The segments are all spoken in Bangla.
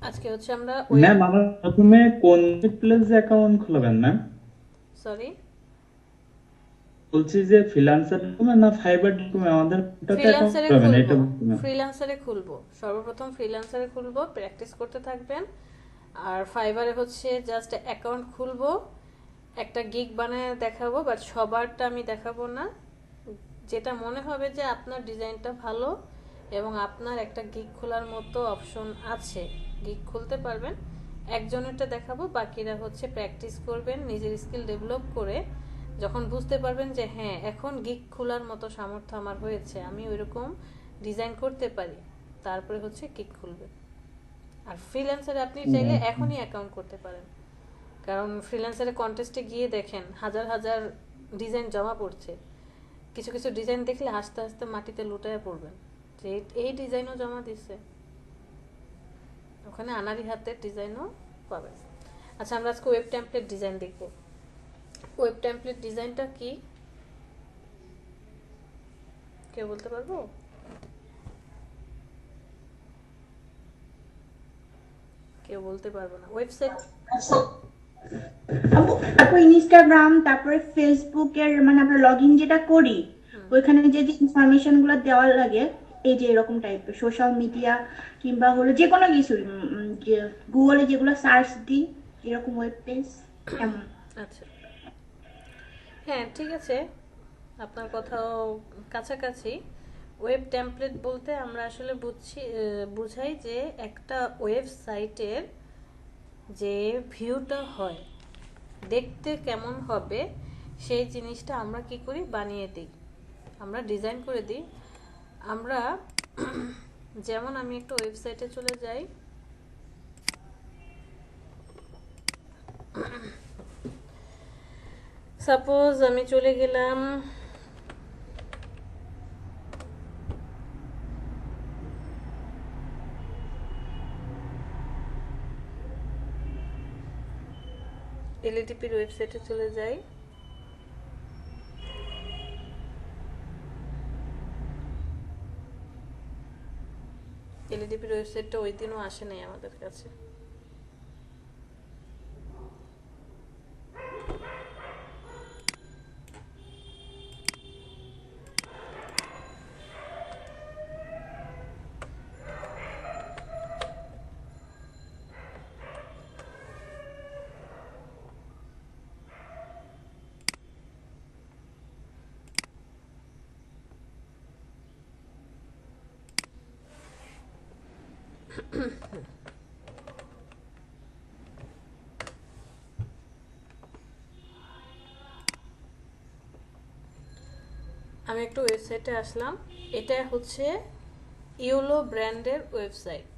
আজকে হচ্ছে আমরা ম্যাম আমার প্রথমে কোন প্লেসে অ্যাকাউন্ট খুলবেন ম্যাম? সরি, বলছি যে ফ্রিল্যান্সার ডকুমেন্ট না ফাইবার ডকুমেন্ট, আমাদের কোনটাতে অ্যাকাউন্ট ফ্রিল্যান্সারে খুলবেন খুলবো। এটা বলছি ম্যাম। ফ্রিল্যান্সারে খুলবো, সর্বপ্রথম ফ্রিল্যান্সারে খুলবো, প্র্যাকটিস করতে থাকবেন। আর ফাইবারে হচ্ছে জাস্ট অ্যাকাউন্ট খুলবো, একটা গিগ বানায় দেখাবো, বাট সবারটা আমি দেখাবো না। যেটা মনে হবে যে আপনার ডিজাইনটা ভালো এবং আপনার একটা গিগ খোলার মতো অপশন আছে, গিগ খুলতে পারবেন, একজনেরটা দেখাবো, বাকিরা হচ্ছে প্র্যাকটিস করবেন নিজের স্কিল ডেভেলপ করে। যখন বুঝতে পারবেন যে হ্যাঁ এখন গিগ খোলার মতো সামর্থ্য আমার হয়েছে, আমি ওইরকম ডিজাইন করতে পারি, তারপরে হচ্ছে গিগ খুলবে। আর ফ্রিল্যান্সারে আপনি চাইলে এখনই অ্যাকাউন্ট করতে পারেন, কারণ ফ্রিল্যান্সারে কন্টেস্টে গিয়ে দেখেন হাজার হাজার ডিজাইন জমা পড়ছে। কিছু কিছু ডিজাইন দেখলে হাসতে হাসতে মাটিতে লুটায় পড়বেন যে এই ডিজাইনও জমা দিচ্ছে। ওখানে আনারি হাতের ডিজাইনও পাবেন। আচ্ছা, আমরা আজকে ওয়েব টেমপ্লেট ডিজাইন দেখব। ওয়েব টেমপ্লেট ডিজাইনটা কি কেউ বলতে পারবো? কেউ বলতে পারবো না। ওয়েবসাইট আপু আপু ইনস্টাগ্রাম তারপরে ফেসবুকের মানে আমরা লগ ইন যেটা করি, ওইখানে যে যে ইনফরমেশন গুলো দেওয়া লাগে, এই যে এরকম টাইপের সোশ্যাল মিডিয়া কিংবা হলো যে কোনো কিছু, যে গুগলে যেগুলো সার্চ দিই, এরকম ওয়েব পেজ এমন। আচ্ছা, হ্যাঁ ঠিক আছে, আপনার কথাও কাছাকাছি। ওয়েব টেমপ্লেট বলতে আমরা আসলে বুঝাই যে একটা ওয়েবসাইটের যে ভিউটা হয়, দেখতে কেমন হবে, সেই জিনিসটা আমরা কি করি, বানিয়ে দিই, আমরা ডিজাইন করে দিই। আমরা যেমন আমি একটা ওয়েবসাইটে চলে যাই, সাপোজ আমি চলে গেলাম এলএটিপির ওয়েবসাইটে চলে যাই। এলএটিপির ওয়েবসাইটটা ওই দিনও আসে নাই আমাদের কাছে। আমি একটু ওয়েবসাইটে আসলাম, এটা হচ্ছে ইউলো ব্র্যান্ডের ওয়েবসাইট।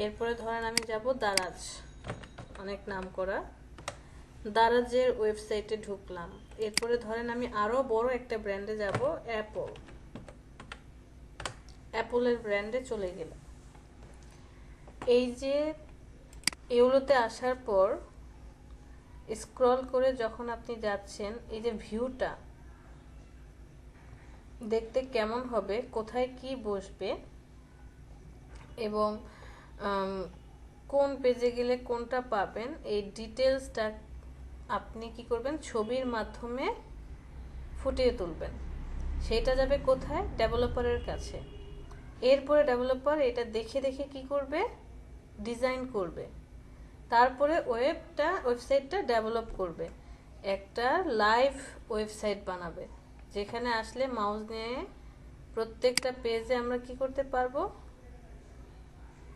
এরপরে ধরেন আমি যাব দারাজ, অনেক নাম করা দারাজের ওয়েবসাইটে ঢুকলাম। এরপরে ধরেন আমি আরও বড় একটা ব্র্যান্ডে যাব, অ্যাপল, অ্যাপলের ব্র্যান্ডে চলে গেলাম। এই যে ইউলোতে আসার পর স্ক্রল করে যখন আপনি যাচ্ছেন, এই যে ভিউটা দেখতে কেমন হবে, কোথায় কি বসবে এবং কোন পেজে গেলে কোনটা পাবেন, এই ডিটেলসটা আপনি কি করবেন, ছবির মাধ্যমে ফুটিয়ে তুলবেন। সেটা যাবে কোথায়, ডেভেলপারের কাছে। এরপরে ডেভেলপার এটা দেখে দেখে কি করবে, ডিজাইন করবে। তারপরে ওয়েবসাইটটা ডেভেলপ করবে, একটা লাইভ ওয়েবসাইট বানাবে, যেখানে আসলে মাউস নিয়ে প্রত্যেকটা পেজে আমরা কি করতে পারবো,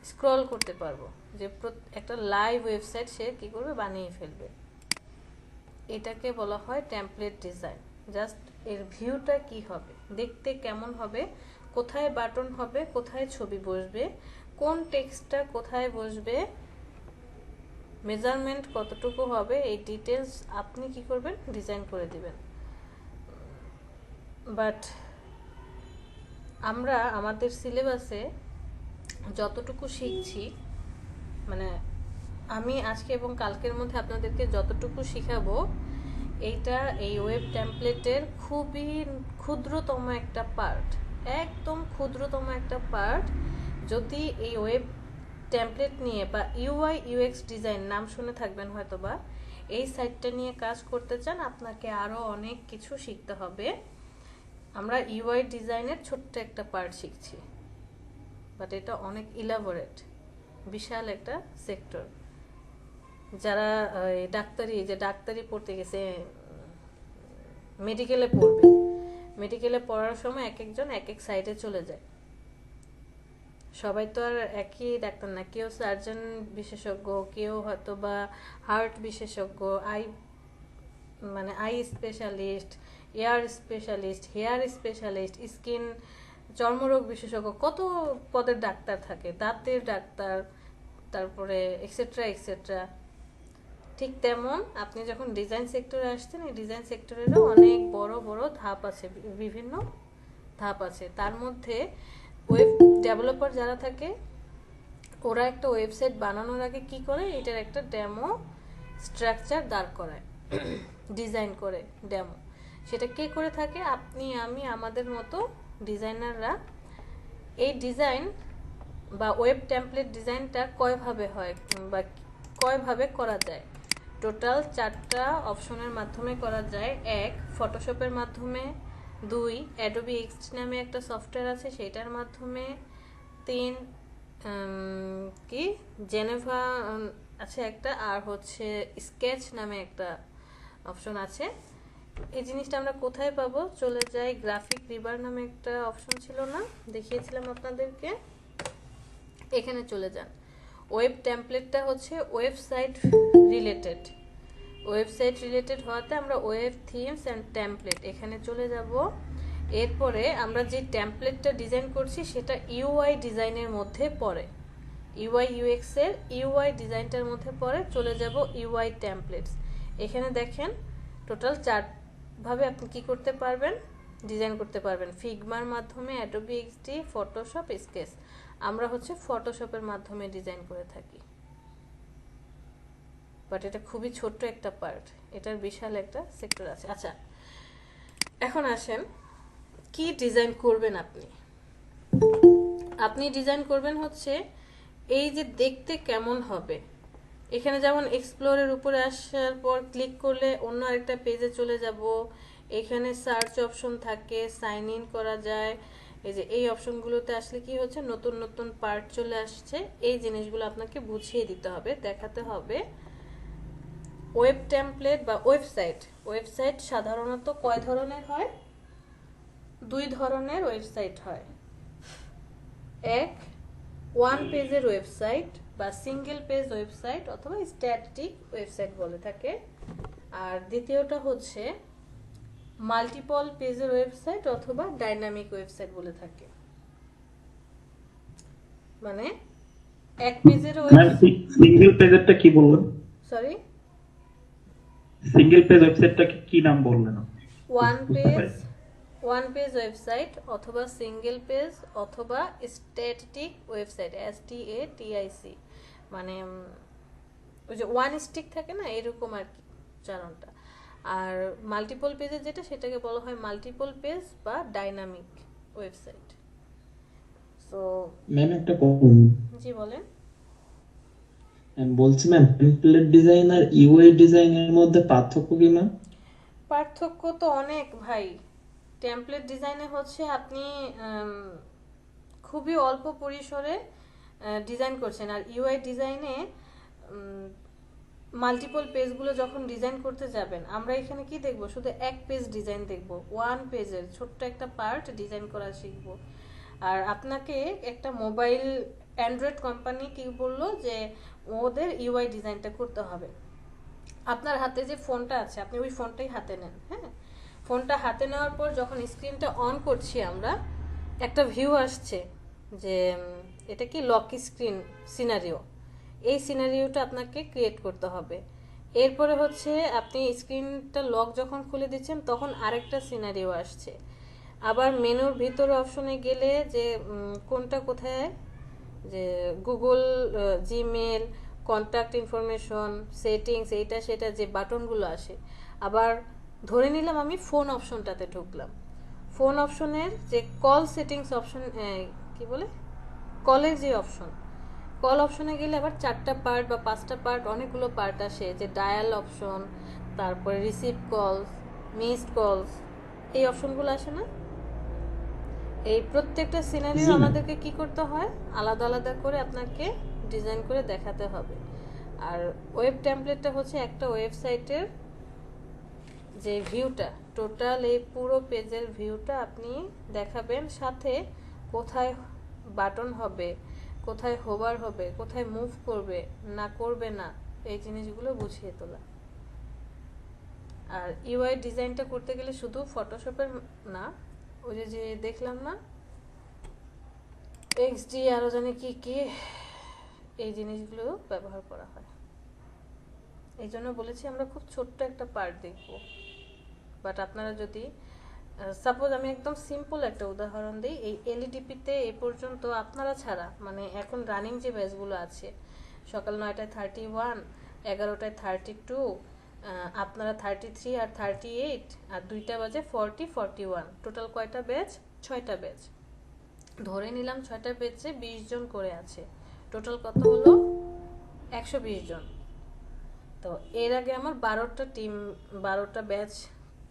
স্ক্রল করতে পারবো, যে একটা লাইভ ওয়েবসাইট সে কি করবে, বানিয়ে ফেলবে। এটাকে বলা হয় টেমপ্লেট ডিজাইন। জাস্ট এর ভিউটা কি হবে, দেখতে কেমন হবে, কোথায় বাটন হবে, কোথায় ছবি বসবে, কোন টেক্সটটা কোথায় বসবে, মেজারমেন্ট কতটুকু হবে, এই ডিটেলস আপনি কি করবেন, ডিজাইন করে দিবেন। বাট আমরা আমাদের সিলেবাসে যতটুকু শিখছি, মানে আমি আজকে এবং কালকের মধ্যে আপনাদেরকে যতটুকু শিখাবো, এই ওয়েব টেমপ্লেটের খুবই ক্ষুদ্রতম একটা পার্ট, একদম ক্ষুদ্রতম একটা পার্ট। যদি এই ওয়েব টেমপ্লেট নিয়ে বা ইউআই ইউএক্স ডিজাইন নাম শুনে থাকবেন হয়তো বা, এই সাইটটা নিয়ে কাজ করতে চান, আপনাকে আরও অনেক কিছু শিখতে হবে। আমরা ইউআই ডিজাইনের ছোট্ট একটা পার্ট শিখছি, বাট এটা অনেক ইলাবোরেট, বিশাল একটা সেক্টর। যারা ডাক্তারি পড়তে গেছে, মেডিকেলে পড়বে, মেডিকেলে পড়ার সময় এক একজন এক এক সাইডে চলে যায়। সবাই তো আর একই ডাক্তার না, কেউ সার্জন বিশেষজ্ঞ, কেউ হয়তো বা হার্ট বিশেষজ্ঞ, eye specialist, ear specialist, hair specialist, skin চর্মরোগ বিশেষজ্ঞ, কত পদের ডাক্তার থাকে, দাঁতের ডাক্তার, তারপরে এক্সেট্রা এক্সেট্রা। ঠিক তেমন আপনি যখন ডিজাইন সেক্টরে আসছেন, এই ডিজাইন সেক্টরেরও অনেক বড় বড় ধাপ আছে, বিভিন্ন ধাপ আছে। তার মধ্যে ওয়েব ডেভেলপার যারা থাকে, ওরা একটা ওয়েবসাইট বানানোর আগে কি করে, এটার একটা ডেমো স্ট্রাকচার দাঁড় করায়, ডিজাইন করে ডেমো। সেটা কে করে থাকে? আপনি, আমি, আমাদের মতো ডিজাইনাররা। এই ডিজাইন বা ওয়েব টেমপ্লেট ডিজাইনটা কয়ভাবে হয় বা কয়ভাবে করা যায়? টোটাল 4টা অপশনের মাধ্যমে করা যায়। 1, ফটোশপের মাধ্যমে। 2, অ্যাডোবি এক্সডি নামে একটা সফটওয়্যার আছে, সেটার মাধ্যমে। 3, কি জেনেভা আছে একটা, আর হচ্ছে স্কেচ নামে একটা অপশন আছে। এই জিনিসটা আমরা কোথায় পাবো? চলে যাই, গ্রাফিক রিভার নামে একটা অপশন ছিল না, দেখিয়েছিলাম আপনাদেরকে, এখানে চলে যান। ওয়েব টেমপ্লেটটা হচ্ছে ওয়েবসাইট রিলেটেড, ওয়েবসাইট রিলেটেড হওয়াতে আমরা ওয়েব থিমস অ্যান্ড টেমপ্লেট এখানে চলে যাব। এরপরে আমরা যে টেমপ্লেটটা ডিজাইন করছি সেটা ইউআই ডিজাইনের মধ্যে পড়ে, ইউআই ইউএক্স এর ইউআই ডিজাইনটার মধ্যে পড়ে। চলে যাব ইউআই টেমপ্লেটস। এখানে দেখেন টোটাল 4 ভাবে আপনি কি করতে পারবেন, ডিজাইন করতে পারবেন। ফিগমার মাধ্যমে, অ্যাডোবি এক্সডি, ফটোশপ, স্কেচ। আমরা হচ্ছে ফটোশপের মাধ্যমে ডিজাইন করে থাকি, বাট এটা খুবই ছোট্ট একটা পার্ট, এটার বিশাল একটা সেক্টর আছে। আচ্ছা, এখন আসেন কি ডিজাইন করবেন আপনি। আপনি ডিজাইন করবেন হচ্ছে এই যে দেখতে কেমন হবে। এখানে যেমন এক্সপ্লোরের উপরে আসার পর ক্লিক করলে অন্য আরেকটা পেজে চলে যাব। এখানে সার্চ অপশন থাকে, সাইন ইন করা যায়। এই যে এই অপশনগুলোতে আসলে কি হচ্ছে, নতুন নতুন পার্ট চলে আসছে। এই জিনিসগুলো আপনাকে বুঝিয়ে দিতে হবে, দেখাতে হবে। ওয়েব টেমপ্লেট বা ওয়েবসাইট সাধারণত কয় ধরনের হয়? 2 ধরনের ওয়েবসাইট হয়। এক, ওয়ান পেজের ওয়েবসাইট বা সিঙ্গেল পেজ ওয়েবসাইট অথবা স্ট্যাটিক ওয়েবসাইট বলে থাকে। আর দ্বিতীয়টা হচ্ছে মাল্টিপল পেজের ওয়েবসাইট অথবা ডাইনামিক ওয়েবসাইট বলে থাকে। মানে এক পেজের সিঙ্গেল পেজেরটা কি বললেন? সরি, সিঙ্গেল পেজ ওয়েবসাইটটা কি নাম বললেন? ওয়ান পেজ ওয়েবসাইট অথবা সিঙ্গেল পেজ অথবা স্ট্যাটিক ওয়েবসাইট, STATIC, মানে ওই যে ওয়ান স্টিক থাকে না, এরকম আর কি উচ্চারণটা। আর মাল্টিপল পেজের যেটা, সেটাকে বলা হয় মাল্টিপল পেজ বা ডাইনামিক ওয়েবসাইট। সো ম্যাম একটা জি বলেন। বলছি ম্যাম, টেমপ্লেট ডিজাইন আর ইউআই ডিজাইনের মধ্যে পার্থক্য কি ম্যাম? পার্থক্য তো অনেক ভাই। টেমপ্লেট ডিজাইনে হচ্ছে আপনি খুবই অল্প পরিসরে ডিজাইন করছেন, আর ইউআই ডিজাইনে মাল্টিপল পেজগুলো যখন ডিজাইন করতে যাবেন, আমরা এখানে কি দেখব, শুধু এক পেজ ডিজাইন দেখব, ওয়ান পেজের ছোট্ট একটা পার্ট ডিজাইন করা শিখব। আর আপনাকে একটা মোবাইল অ্যান্ড্রয়েড কোম্পানি কি বললো যে ওদের ইউআই ডিজাইনটা করতে হবে। আপনার হাতে যে ফোনটা আছে, আপনি ওই ফোনটাই হাতে নেন। হ্যাঁ, ফোনটা হাতে নেওয়ার পর যখন স্ক্রিনটা অন করছি আমরা, একটা ভিউ আসছে যে এটা কি লক স্ক্রিন সিনারিও। এই সিনারিওটা আপনাকে ক্রিয়েট করতে হবে। এরপরে হচ্ছে আপনি স্ক্রিনটা লক যখন খুলে দিচ্ছেন তখন আরেকটা সিনারিও আসছে। আবার মেনুর ভিতরে অপশনে গেলে যে কোনটা কোথায়, যে Google, Gmail, contact information, settings, এইটা সেটা যে বাটনগুলো আসে। আবার ধরে নিলাম আমি ফোন অপশনটাতে ঢুকলাম, ফোন অপশনের যে কল সেটিংস অপশন, কি বলে, কলের যে অপশন, কল অপশনে গেলে আবার 4টা পার্ট বা 5টা পার্ট অনেকগুলো পার্ট আসে, যে ডায়াল অপশন, তারপরে রিসিভ কলস, মিসড কলস, এই অপশনগুলো আসে না? এই প্রত্যেকটা সিনারিও জি ম্যাম। আমাদেরকে কি করতে হয়, আলাদা আলাদা করে আপনাকে ডিজাইন করে দেখাতে হবে। আর ওয়েব টেমপ্লেটটা হচ্ছে একটা ওয়েবসাইটের যে ভিউটা, টোটাল এই পুরো পেজের ভিউটা আপনি দেখাবেন, সাথে কোথায় বাটন হবে, কোথায় হোভার হবে, কোথায় মুভ করবে না করবে না, এই জিনিসগুলো বুঝিয়ে তোলা। আর ইউআই ডিজাইনটা করতে গেলে শুধু ফটোশপের না, ওই যে যে দেখলাম না এক্সডি আরও জানি কি কি, এই জিনিসগুলো ব্যবহার করা হয়। এই জন্য বলেছি আমরা খুব ছোট্ট একটা পার্ট দেখব। বাট আপনারা যদি সাপোজ আমি একদম সিম্পল একটা উদাহরণ দিই, এই এলইডিপিতে এ পর্যন্ত আপনারা ছাড়া, মানে এখন রানিং যে ব্যাচগুলো আছে, সকাল 9টায় 31, 11টায় 32, আপনারা 33 আর 38, আর 2টা বাজে 40, 41, টোটাল কয়টা ব্যাচ? 6টা ব্যাচ। ধরে নিলাম 6টা ব্যাচে 20 জন করে আছে, টোটাল কত হলো? 120 জন। তো এর আগে আমার 12টা ব্যাচ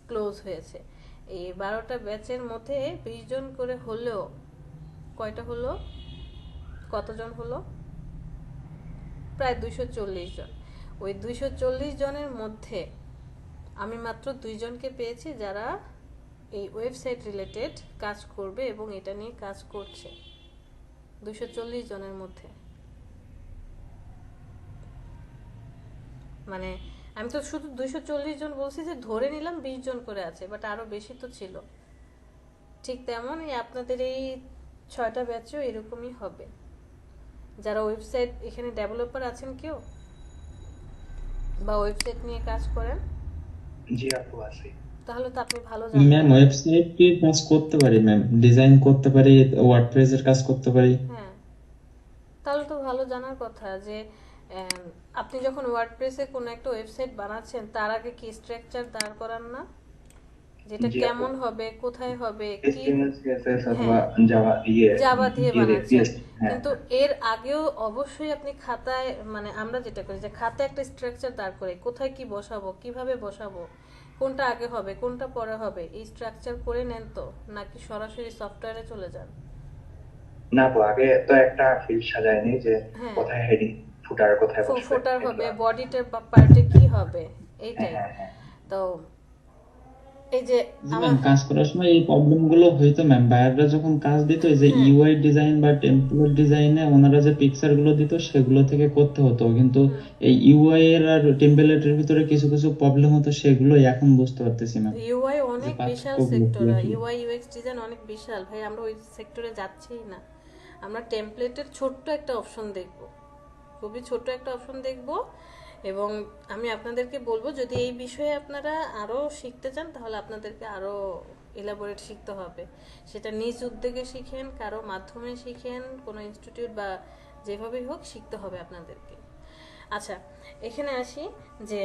ক্লোজ হয়েছে। এই 12টা ব্যাচের মধ্যে 20 জন করে হলেও কয়টা হলো, কতজন হলো? প্রায় 240 জন। ওই 240 জনের মধ্যে আমি মাত্র 2 জনকে পেয়েছি যারা এই ওয়েবসাইট রিলেটেড কাজ করবে এবং এটা নিয়ে কাজ করছে, 240 জনের মধ্যে। মানে আমি তো শুধু 240 জন বলছি, যে ধরে নিলাম 20 জন করে আছে, বাট আরো বেশি তো ছিল। ঠিক তেমনই আপনাদের এই 6টা ব্যাচও এরকমই হবে। যারা ওয়েবসাইট, এখানে ডেভেলপার আছেন কেউ, বা ওয়েবসাইট নিয়ে কাজ করেন? জি আপু আছে। তাহলে তো আপনি ভালো ম্যাম জানবেন। ওয়েবসাইটে কাজ করতে পারি ম্যাম, ডিজাইন করতে পারি, ওয়ার্ডপ্রেসের কাজ করতে পারি। হ্যাঁ, তাহলে তো ভালো জানার কথা যে আপনি যখন ওয়ার্ডপ্রেসে কোনো একটা ওয়েবসাইট বানাচ্ছেন, তার আগে কি স্ট্রাকচার দাঁড় করান না, যেটা জি আপু, কেমন হবে, কোথায় হবে, কি। HTML CSS অথবা হ্যাঁ, জাভা দিয়ে জাভা দিয়ে দিয়ে বানাচ্ছেন, হ্যাঁ কিন্তু এর আগেও অবশ্যই আপনি খাতায়, মানে আমরা যেটা করি যে খাতায় একটা স্ট্রাকচার দাঁড় করে, কোথায় কি বসাবো, কিভাবে বসাবো, কোনটা আগে হবে, কোনটা পরে হবে, এই স্ট্রাকচার করে নেন তো, নাকি সরাসরি সফটওয়্যারে চলে যান? না আপু, আগে তো একটা ফিল্ড সাজায়নি যে হ্যাঁ, কোথায় হেডিং, ফুটার কোথায় বসবে ফোটার হবে, এগুলো। বডিটার পার্টে কি হবে, হ্যাঁ এইটাই। হ্যাঁ হ্যাঁ তো এই যে জি আমার, ম্যাম, কাজ করার সময় এই প্রবলেম গুলো হইতো ম্যাম। বায়াররা যখন কাজ দিত, এই যে হ্যাঁ, ইউআই ডিজাইন বা টেমপ্লেট ডিজাইনে ওনারা যে পিকচার গুলো দিত সেগুলো থেকে করতে হতো, কিন্তু এই ইউআই এর আর টেমপ্লেটের ভিতরে কিছু কিছু প্রবলেম হতো, সেগুলো এখন বুঝতে পারতেছি ম্যাম, ইউআই যে অনেক বিশাল পার্থক্যগুলো কি সেক্টর, আসলে। ইউআই ইউএক্স ডিজাইন অনেক বিশাল ভাই, আমরা ওই সেক্টরে যাচ্ছিই না। আমরা টেমপ্লেটের ছোট্ট একটা অপশন দেখব, খুবই ছোট একটা অপশন দেখব। এবং আমি আপনাদেরকে বলবো, যদি এই বিষয়ে আপনারা আরো শিখতে চান, তাহলে আপনাদেরকে আরো এলাবোরেট শিখতে হবে। সেটা নিজ উদ্যোগে শিখেন, কারো মাধ্যমে শিখেন, কোনো ইনস্টিটিউট বা যেভাবেই হোক, শিখতে হবে আপনাদেরকে। আচ্ছা, এখানে আসি যে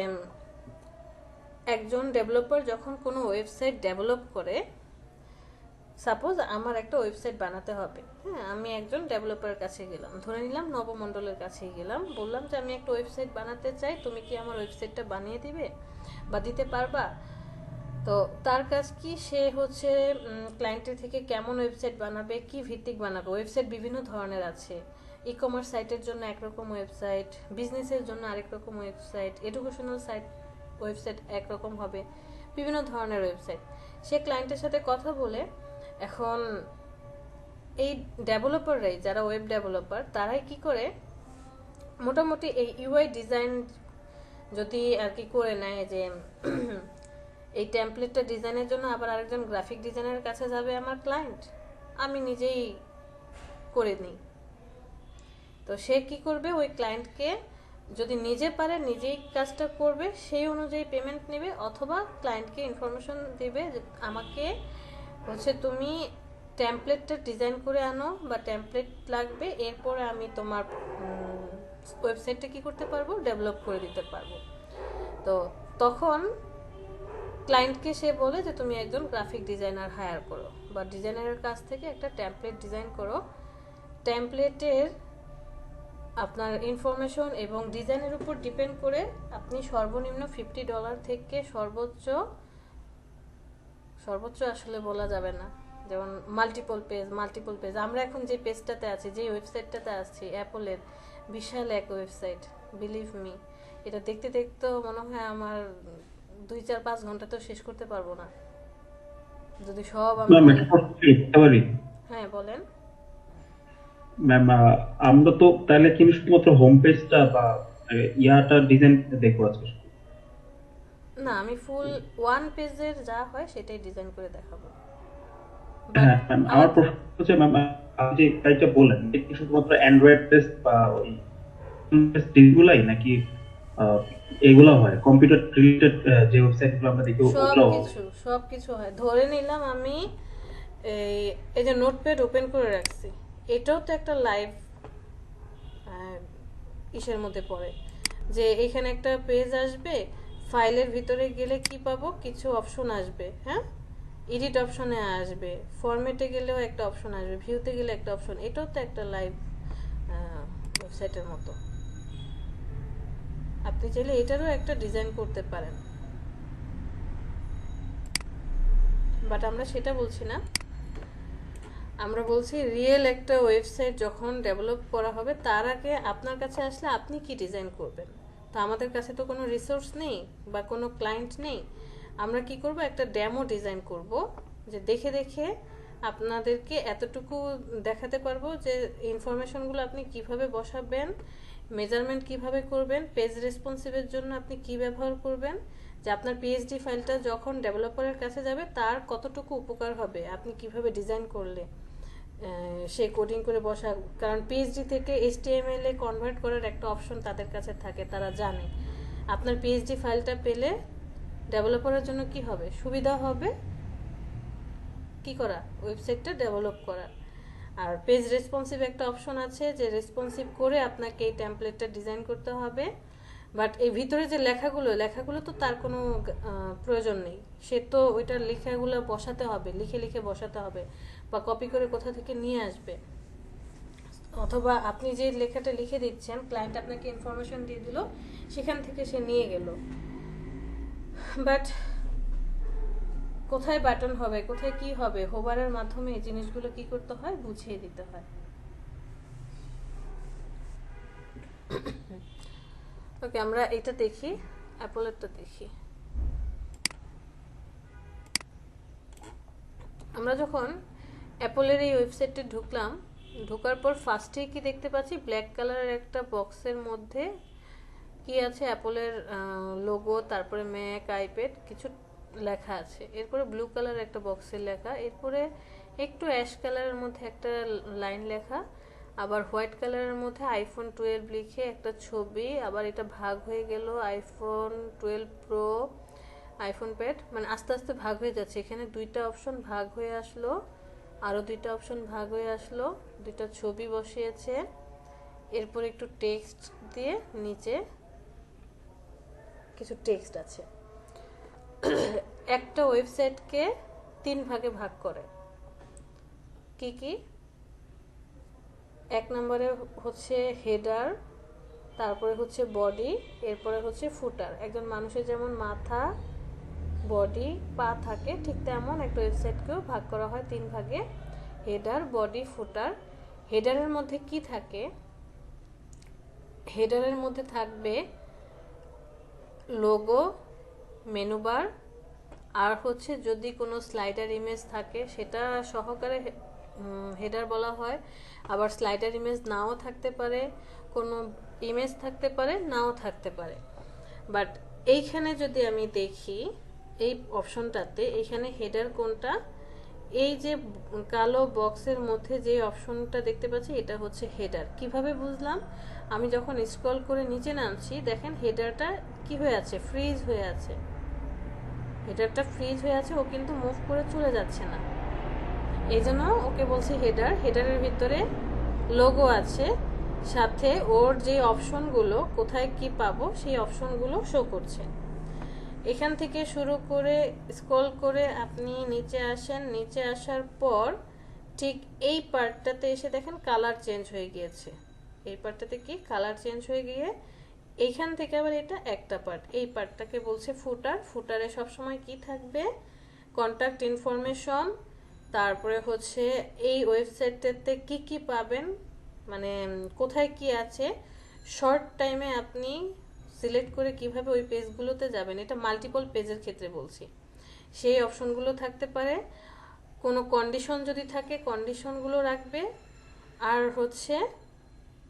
একজন ডেভেলপার যখন কোনো ওয়েবসাইট ডেভেলপ করে, সাপোজ আমার একটা ওয়েবসাইট বানাতে হবে, হ্যাঁ, আমি একজন ডেভেলপারের কাছে গেলাম, ধরে নিলাম নবমণ্ডলের কাছে গেলাম, বললাম যে আমি একটা ওয়েবসাইট বানাতে চাই, তুমি কি আমার ওয়েবসাইটটা বানিয়ে দিবে বা দিতে পারবা? তো তার কাজ কি, সে হচ্ছে ক্লায়েন্টের থেকে কেমন ওয়েবসাইট বানাবে, কি ভিত্তিক বানাবে। ওয়েবসাইট বিভিন্ন ধরনের আছে, ই কমার্স সাইটের জন্য একরকম ওয়েবসাইট, বিজনেসের জন্য আরেক রকম ওয়েবসাইট, এডুকেশনাল ওয়েবসাইট একরকম হবে, বিভিন্ন ধরনের ওয়েবসাইট। সে ক্লায়েন্টের সাথে কথা বলে, এখন এই ডেভেলপাররাই, যারা ওয়েব ডেভেলপার, তারাই কি করে, মোটামুটি এই ইউআই ডিজাইন যদি আর কি করে নেয়, যে এই টেমপ্লেটটা ডিজাইনের জন্য আবার আরেকজন গ্রাফিক ডিজাইনারের কাছে যাবে আমার ক্লায়েন্ট, আমি নিজেই করে নিই। তো সে কি করবে, ওই ক্লায়েন্টকে যদি নিজে পারে নিজেই কাজটা করবে, সেই অনুযায়ী পেমেন্ট নেবে, অথবা ক্লায়েন্টকে ইনফরমেশন দেবে যে আমাকে হচ্ছে তুমি টেমপ্লেটটা ডিজাইন করে আনো, বা টেমপ্লেট লাগবে, এরপরে আমি তোমার ওয়েবসাইটটা কি করতে পারবো, ডেভেলপ করে দিতে পারবো। তো তখন ক্লায়েন্টকে সে বলে যে তুমি একজন গ্রাফিক ডিজাইনার হায়ার করো, বা ডিজাইনারের কাছ থেকে একটা টেমপ্লেট ডিজাইন করো। টেমপ্লেটের আপনার ইনফরমেশন এবং ডিজাইনের উপর ডিপেন্ড করে আপনি সর্বনিম্ন $50 থেকে সর্বোচ্চ সর্বোচ্চ আসলে বলা যাবে না, যেমন মাল্টিপল পেজ আমরা এখন যে পেজটাতে আছি, যে ওয়েবসাইটটাতে আছি অ্যাপলের, বিশাল এক ওয়েবসাইট, বিলিভ মি। এটা দেখতে দেখতেও মনে হয় আমার 2-4-5 ঘন্টা তো শেষ করতে পারবো না যদি সব আমি ম্যাম একটা প্রশ্ন করতে পারি? হ্যাঁ বলেন। ম্যাম আমরা তো তাহলে কি শুধুমাত্র হোম পেজটা বা ইয়াটা ডিজাইন দেখবো আজকে? না, আমি ফুল ওয়ান পেজের যা হয় সেটাই ডিজাইন করে দেখাবো। হ্যাঁ ম্যাম, আমার প্রশ্ন হচ্ছে ম্যাম, আপনি যে কাজটা বলেন এটা কি শুধুমাত্র অ্যান্ড্রয়েড পেজ বা ওই পেজগুলাই নাকি এগুলো হয় কম্পিউটার রিলেটেড যে ওয়েবসাইটগুলো আমরা দেখি ওগুলো হয়? সবকিছু হয়। ধরে নিলাম আমি এই যে নোটপ্যাড ওপেন করে রাখছি, এটাও তো একটা লাইভ ইসের মধ্যে পড়ে, যে এখানে একটা পেজ আসবে, ফাইলের ভিতরে গেলে কি পাবো, কিছু অপশন আসবে, হ্যাঁ, এডিট অপশনে আসবে, ফরম্যাটে গেলেও একটা অপশন আসবে, ভিউতে গেলে একটা অপশন, এটাও তো একটা লাইভ ওয়েবসাইটের মতো। আপনি চাইলে এটারও একটা ডিজাইন করতে পারেন, বাট আমরা সেটা বলছি না। আমরা বলছি রিয়েল একটা ওয়েবসাইট যখন ডেভেলপ করা হবে তার আগে আপনার কাছে আসলে আপনি কি ডিজাইন করবেন। তো আমাদের কাছে তো কোনো রিসোর্স নেই বা কোনো ক্লায়েন্ট নেই, আমরা কি করব, একটা ডেমো ডিজাইন করব, যে দেখে দেখে আপনাদেরকে এতটুকু দেখাতে পারবো যে ইনফরমেশনগুলো আপনি কিভাবে বসাবেন, মেজারমেন্ট কিভাবে করবেন, পেজ রেসপন্সিভের জন্য আপনি কি ব্যবহার করবেন, যে আপনার পিএইচডি ফাইলটা যখন ডেভেলপারের কাছে যাবে তার কতটুকু উপকার হবে আপনি কিভাবে ডিজাইন করলে সে কোডিং করে বসা। কারণ পিএইচডি থেকে এইচটিএমএল এ কনভার্ট করার একটা অপশন তাদের কাছে থাকে, তারা জানে আপনার পিএইচডি ফাইলটা পেলে ডেভেলপারের জন্য কি হবে, সুবিধা হবে কি করা, ওয়েবসাইটটা ডেভেলপ করা। আর পেজ রেসপন্সিভ একটা অপশন আছে, যে রেসপন্সিভ করে আপনাকে এই টেমপ্লেটটা ডিজাইন করতে হবে, বাট এই ভিতরে যে লেখাগুলো তো তার কোনো প্রয়োজন নেই, সে তো ওইটার লেখাগুলো বসাতে হবে, লিখে লিখে বসাতে হবে বা কপি করে কোথা থেকে নিয়ে আসবে, অথবা আপনি যে লেখাটা লিখে দিচ্ছেন ক্লায়েন্ট আপনাকে ইনফরমেশন দিয়ে দিল, সেখান থেকে সে নিয়ে গেল, বাট কোথায় বাটন হবে, কোথায় কি হবে, হোভারের মাধ্যমে এই জিনিসগুলো কি করতে হয়, বুঝিয়ে দিতে হয়। ওকে, আমরা এটা দেখি, অ্যাপলেরটা দেখি। আমরা যখন অ্যাপলের এই ওয়েবসাইটে ঢুকলাম, ঢোকার পর ফার্স্টেই কি দেখতে পাচ্ছি, ব্ল্যাক কালারের একটা বক্সের মধ্যে কি আছে, অ্যাপলের লোগো, তারপরে ম্যাক, আইপ্যাড কিছু লেখা আছে, এরপরে ব্লু কালারের একটা বক্সের লেখা, এরপরে একটু অ্যাশ কালারের মধ্যে একটা লাইন লেখা, আবার হোয়াইট কালারের মধ্যে আইফোন 12 লিখে একটা ছবি, আবার এটা ভাগ হয়ে গেল আইফোন 12 প্রো, আইফোন প্যাড, মানে আস্তে আস্তে ভাগ হয়ে যাচ্ছে। এখানে দুইটা অপশন ভাগ হয়ে আসলো, আরও দুইটা অপশন ভাগ হয়ে আসলো, দুইটা ছবি বসিয়েছে, এরপর একটু টেক্সট দিয়ে নিচে কিছু টেক্সট আছে। একটা ওয়েবসাইটকে 3 ভাগে ভাগ করে, কি কি, 1 নম্বরে হচ্ছে হেডার, তারপরে হচ্ছে বডি, এরপরে হচ্ছে ফুটার। একজন মানুষের যেমন মাথা, বডি, পা থাকে, ঠিক তেমন একটা ওয়েবসাইটকেও ভাগ করা হয় 3 ভাগে, হেডার, বডি, ফুটার। হেডারের মধ্যে কি থাকে, হেডারের মধ্যে থাকবে লোগো, মেনু বার, আর হচ্ছে যদি কোনো স্লাইডার ইমেজ থাকে সেটা সহকারে হেডার বলা হয়। আবার স্লাইডার ইমেজ নাও থাকতে পারে, কোনো ইমেজ থাকতে পারে, নাও থাকতে পারে। বাট এইখানে যদি আমি দেখি এই অপশনটাতে, এইখানে হেডার কোনটা, এই যে কালো বক্সের মধ্যে যে অপশনটা দেখতে পাচ্ছি এটা হচ্ছে হেডার। কিভাবে বুঝলাম, আমি যখন স্ক্রল করে নিচে নামছি দেখেন হেডারটা কি হয়ে আছে, ফ্রিজ হয়ে আছে, হেডারটা ফ্রিজ হয়ে আছে, ও কিন্তু মুভ করে চলে যাচ্ছে না, এই জন্য ওকে বলছি হেডার। হেডারের ভিতরে লোগো আছে, সাথে ওর যে অপশনগুলো কোথায় কি পাবো সেই অপশনগুলো শো করছে। এখান থেকে শুরু করে স্ক্রল করে আপনি নিচে আসেন, নিচে আসার পর ঠিক এই পার্টটাতে এসে দেখেন কালার চেঞ্জ হয়ে গিয়েছে, এই পার্টটাতে কি কালার চেঞ্জ হয়ে গিয়ে এইখান থেকে আবার এটা একটা পার্ট, এই পার্টটাকে বলছে ফুটার। ফুটারে সবসময় কি থাকবে, কন্ট্যাক্ট ইনফরমেশন, তারপরে হচ্ছে এই ওয়েবসাইটটাতে কি কি পাবেন, মানে কোথায় কি আছে, শর্ট টাইমে আপনি সিলেক্ট করে কিভাবে ওই পেজগুলোতে যাবেন, এটা মাল্টিপল পেজের ক্ষেত্রে বলছি, সেই অপশনগুলো থাকতে পারে। কোনো কন্ডিশন যদি থাকে কন্ডিশনগুলো রাখবে, আর হচ্ছে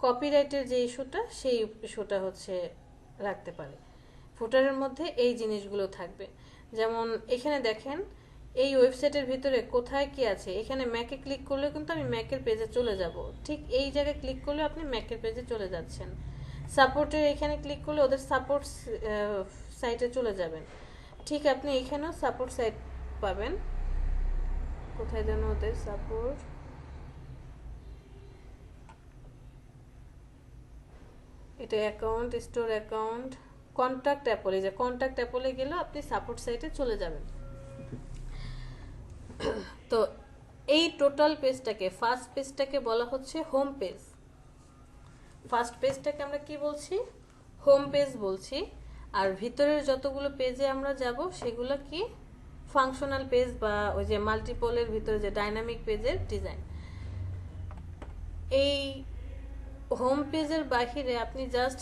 কপিরাইটের যে ইস্যুটা সেই ইস্যুটা হচ্ছে রাখতে পারে। ফুটারের মধ্যে এই জিনিসগুলো থাকবে। যেমন এখানে দেখেন এই ওয়েবসাইটের ভিতরে কোথায় কি আছে, এখানে ম্যাকে ক্লিক করলে কিন্তু আমি ম্যাকের পেজে চলে যাব, ঠিক এই জায়গায় ক্লিক করলে আপনি ম্যাকের পেজে চলে যাচ্ছেন। সাপোর্টের এখানে ক্লিক করলে ওদের সাপোর্ট সাইটে চলে যাবেন, ঠিক আপনি এখানেও সাপোর্ট সাইট পাবেন। কোথায় যেন ওদের সাপোর্ট, এটা অ্যাকাউন্ট, স্টোর অ্যাকাউন্ট, কন্ট্যাক্ট অ্যাপলে, যে কন্ট্যাক্ট অ্যাপলে গেলে আপনি সাপোর্ট সাইটে চলে যাবেন। তো এই টোটাল পেজটাকে, ফার্স্ট পেজটাকে বলা হচ্ছে হোম পেজ। ফার্স্ট পেজটাকে আমরা কি বলছি, হোম পেজ বলছি। আর ভিতরের যতগুলো পেজে আমরা যাব সেগুলো কি ফাংশনাল পেজ, বা ওই যে মাল্টিপলের ভিতরে যে ডাইনামিক পেজের ডিজাইন। এই হোম পেজের বাহিরে আপনি জাস্ট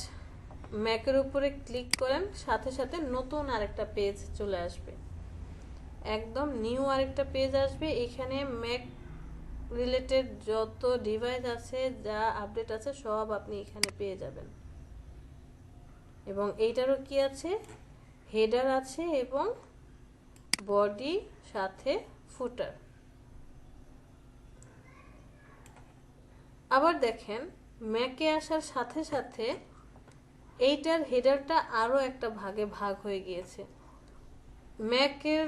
ম্যাকের উপরে ক্লিক করেন, সাথে সাথে নতুন আরেকটা পেজ চলে আসবে, একদম নিউ আরেকটা পেজ আসবে। এখানে ম্যাক রিলেটেড যত ডিভাইস আছে, যা আপডেট আছে সব আপনি এখানে পেয়ে যাবেন। এবং এইটারও কি আছে, হেডার আছে এবং বডি সাথে ফুটার। আবার দেখেন ম্যাকে আসার সাথে সাথে এইটার হেডারটা আরও একটা ভাগে ভাগ হয়ে গিয়েছে। ম্যাকের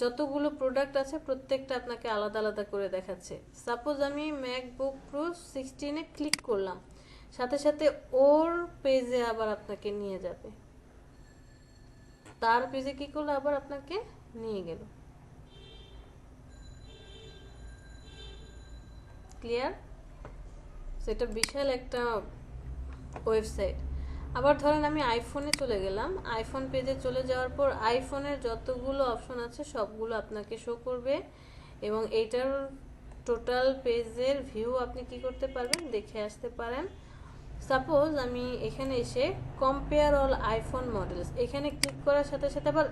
যতগুলো প্রোডাক্ট আছে প্রত্যেকটা আপনাকে আলাদা আলাদা করে দেখাচ্ছে। সাপোজ আমি ম্যাকবুক প্রো 16-এ ক্লিক করলাম, সাথে সাথে ওর পেজে আবার আপনাকে নিয়ে যাবে, তার পেজে কি করলো আবার আপনাকে নিয়ে গেল। ক্লিয়ার? সেটা বিশাল একটা ওয়েবসাইট। আবার ধরেন আমি আইফোনে চলে গেলাম, আইফোন পেজে চলে যাওয়ার পর আইফোনের যতগুলো অপশন আছে সবগুলো আপনাকে শো করবে, এবং এইটার টোটাল পেজের ভিউ আপনি কি করতে পারবেন, দেখে আসতে পারেন। সাপোজ আমি এখানে এসে কম্পেয়ার অল আইফোন মডেলস, এখানে ক্লিক করার সাথে সাথে আবার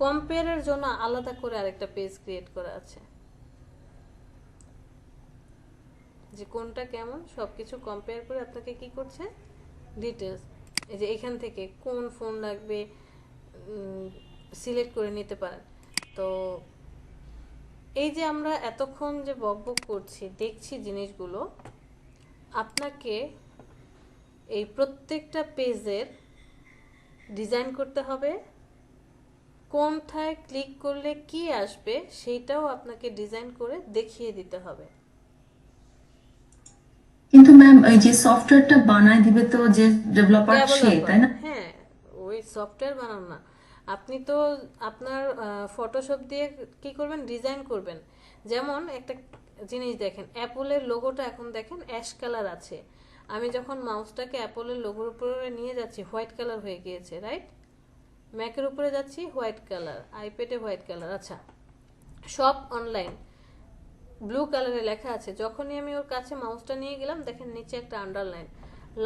কম্পেয়ারের জন্য আলাদা করে আরেকটা পেজ ক্রিয়েট করা আছে, যে কোনটা কেমন সবকিছু কম্পেয়ার করে আপনাকে কি করছে, ডিটেলস। এই যে এখান থেকে কোন ফোন লাগবে সিলেক্ট করে নিতে পারেন। তো এই যে আমরা এতক্ষণ যে বকবক করছি, দেখছি জিনিসগুলো, আপনাকে এই প্রত্যেকটা পেজের ডিজাইন করতে হবে, কোনটায় ক্লিক করলে কি আসবে সেইটাও আপনাকে ডিজাইন করে দেখিয়ে দিতে হবে। কিন্তু ম্যাম ওই যে সফটওয়্যারটা বানায় দিবে তো যে ডেভেলপার সে, তাই না? হ্যাঁ, ওই সফটওয়্যার বানান না, আপনি তো আপনার ফটোশপ দিয়ে কি করবেন, ডিজাইন করবেন। যেমন একটা জিনিস দেখেন, অ্যাপলের লোগোটা এখন দেখেন অ্যাশ কালার আছে, আমি যখন মাউসটাকে অ্যাপলের লোগোর উপরে নিয়ে যাচ্ছি হোয়াইট কালার হয়ে গিয়েছে, রাইট? ম্যাকের উপরে যাচ্ছি হোয়াইট কালার, আইপ্যাডে হোয়াইট কালার। আচ্ছা, সব অনলাইন ব্লু কালারে লেখা আছে, যখনই আমি ওর কাছে মাউসটা নিয়ে গেলাম দেখেন নিচে একটা আন্ডারলাইন,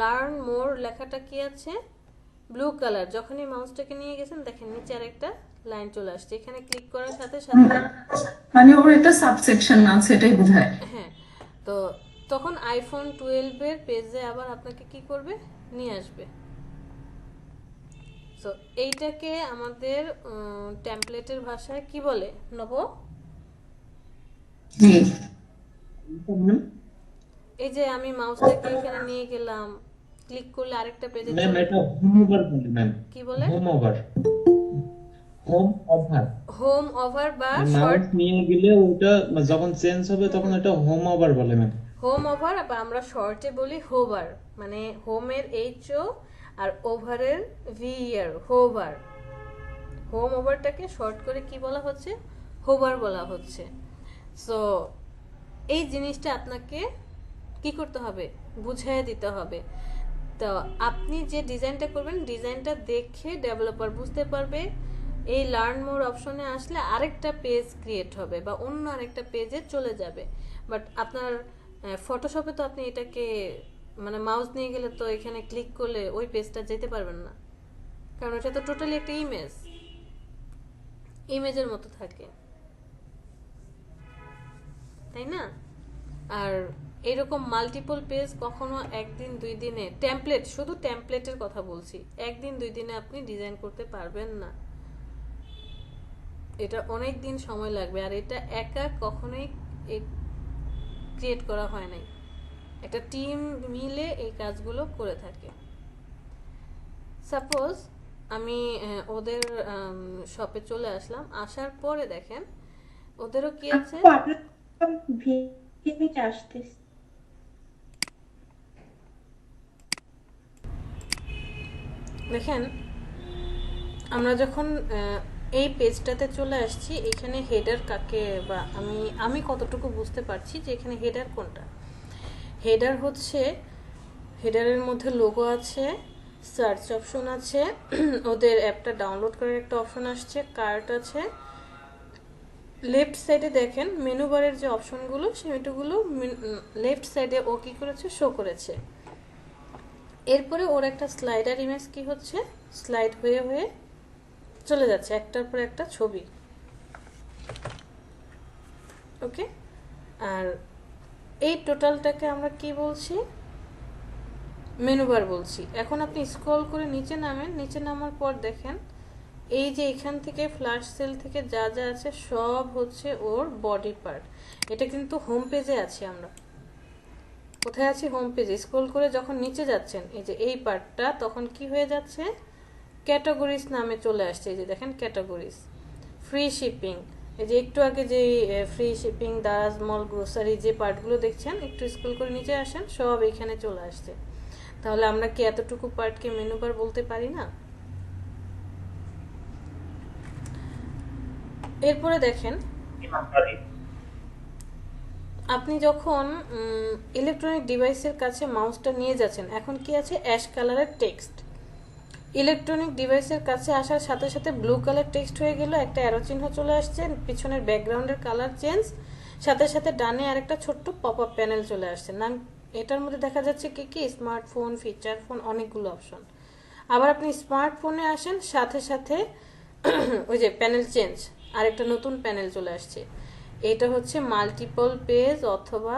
লার্ন মোর লেখাটা কি আছে, ব্লু কালার। যখনই মাউসটাকে নিয়ে গেছেন দেখেন নিচে আরেকটা লাইন চলে আসছে, এখানে ক্লিক করার সাথে সাথে মানে ওর একটা সাবসেকশন আছে, এটাই বোঝায়। হ্যাঁ, তো তখন আইফোন 12-এর পেজে আবার আপনাকে কি করবে, নিয়ে আসবে। সো এইটাকে আমাদের টেমপ্লেটের ভাষায় কি বলে নব? জি। এই যে আমি মাউসটাকে এখানে নিয়ে গেলাম, ক্লিক করলে আরেকটা পেজে ম্যাম চলে, এটা হোম ওভার বলে ম্যাম, কি বলে, home over, home over. Home over বা মাউস শর্ট নিয়ে গেলে ওটা যখন চেঞ্জ হবে তখন এটা হোম ওভার বলে ম্যাম। হোম ওভার, বা আমরা শর্টে বলি হোভার, মানে হোমের এইচও আর ওভারের ভিআর, হোভার। হোম ওভারটাকে শর্ট করে কি বলা হচ্ছে, হোভার বলা হচ্ছে। সো এই জিনিসটা আপনাকে কি করতে হবে, বুঝিয়ে দিতে হবে। তো আপনি যে ডিজাইনটা করবেন, ডিজাইনটা দেখে ডেভেলপার বুঝতে পারবে, এই লার্ন মোর অপশনে আসলে আরেকটা পেজ ক্রিয়েট হবে বা অন্য আরেকটা পেজে চলে যাবে। বাট আপনার ফটোশপে তো আপনি এটাকে মানে মাউস নিয়ে গেলে তো এখানে ক্লিক করলে ওই পেজটা যেতে পারবেন না, কারণ এটা তো টোটালি একটা ইমেজের মতো থাকে, তাই না? আর এরকম মাল্টিপল পেজ কখনো একদিন দুই দিনে, টেমপ্লেট, শুধু টেমপ্লেটের কথা বলছি, একদিন দুই দিনে আপনি ডিজাইন করতে পারবেন না, এটা অনেক দিন সময় লাগবে। আর এটা একা কখনোই ক্রিয়েট করা হয় নাই, একটা টিম মিলে এই কাজগুলো করে থাকে। সাপোজ আমি ওদের শপে চলে আসলাম, আসার পরে দেখেন ওদেরও কি আছে, আপু আপনার ভিডিওতে আসতেছে। দেখেন আমরা যখন এই পেজটাতে চলে আসছি, এখানে হেডার কাকে, বা আমি কতটুকু বুঝতে পারছি যে এখানে হেডার কোনটা। হেডার হচ্ছে, হেডারের মধ্যে লোগো আছে, সার্চ অপশন আছে, ওদের অ্যাপটা ডাউনলোড করার একটা অপশন আসছে, কার্ট আছে। লেফট সাইডে দেখেন মেনু বারের যে অপশনগুলো, সেগুলো লেফট সাইডে ও কি করেছে, শো করেছে। এরপরে ওর একটা স্লাইডার ইমেজ কি হচ্ছে, স্লাইড হয়ে হয়ে চলে যাচ্ছে একটার পর একটা ছবি। ওকে, আর এই টোটালটাকে আমরা কি বলছি, মেনু বার বলছি। এখন আপনি স্ক্রল করে নিচে নামেন, নিচে নামার পর দেখেন এই যে এখান থেকে ফ্ল্যাশ সেল থেকে যা যা আছে সব হচ্ছে ওর বডি পার্ট। এটা কিন্তু হোম পেজে আছি আমরা, কোথায় আছি, হোম পেজে। স্ক্রল করে যখন নিচে যাচ্ছেন এই যে এই পার্টটা, তখন কি হয়ে যাচ্ছে, ক্যাটাগরিজ নামে চলে আসছে। এই যে দেখেন ক্যাটাগরিজ, ফ্রি শিপিং, এই যে একটু আগে যে ফ্রি শিপিং, দারাজ মল, গ্রোসারি যে পার্টগুলো দেখছেন, একটু স্ক্রল করে নিচে আসেন, সব এখানে চলে আসছে। তাহলে আমরা কি এতটুকু পার্টকে মেনু বার বলতে পারি না? এরপরে দেখেন আপনি যখন ইলেকট্রনিক ডিভাইসের কাছে মাউসটা নিয়ে যাচ্ছেন, এখন কি আছে, অ্যাশ কালারের টেক্সট। ইলেকট্রনিক ডিভাইসের কাছে আসার সাথে সাথে ব্লু কালার টেক্সট হয়ে গেল, একটা অ্যারো চিহ্ন চলে আসছে, পিছনের ব্যাকগ্রাউন্ডের কালার চেঞ্জ, সাথে সাথে ডানে আরেকটা ছোট্ট পপ আপ প্যানেল চলে আসছে। নাম এটার মধ্যে দেখা যাচ্ছে কি কি, স্মার্টফোন, ফিচার ফোন, অনেকগুলো অপশন। আবার আপনি স্মার্টফোনে আসেন, সাথে সাথে ওই যে প্যানেল চেঞ্জ, আরেকটা নতুন প্যানেল চলে আসছে। এটা হচ্ছে মাল্টিপল পেজ অথবা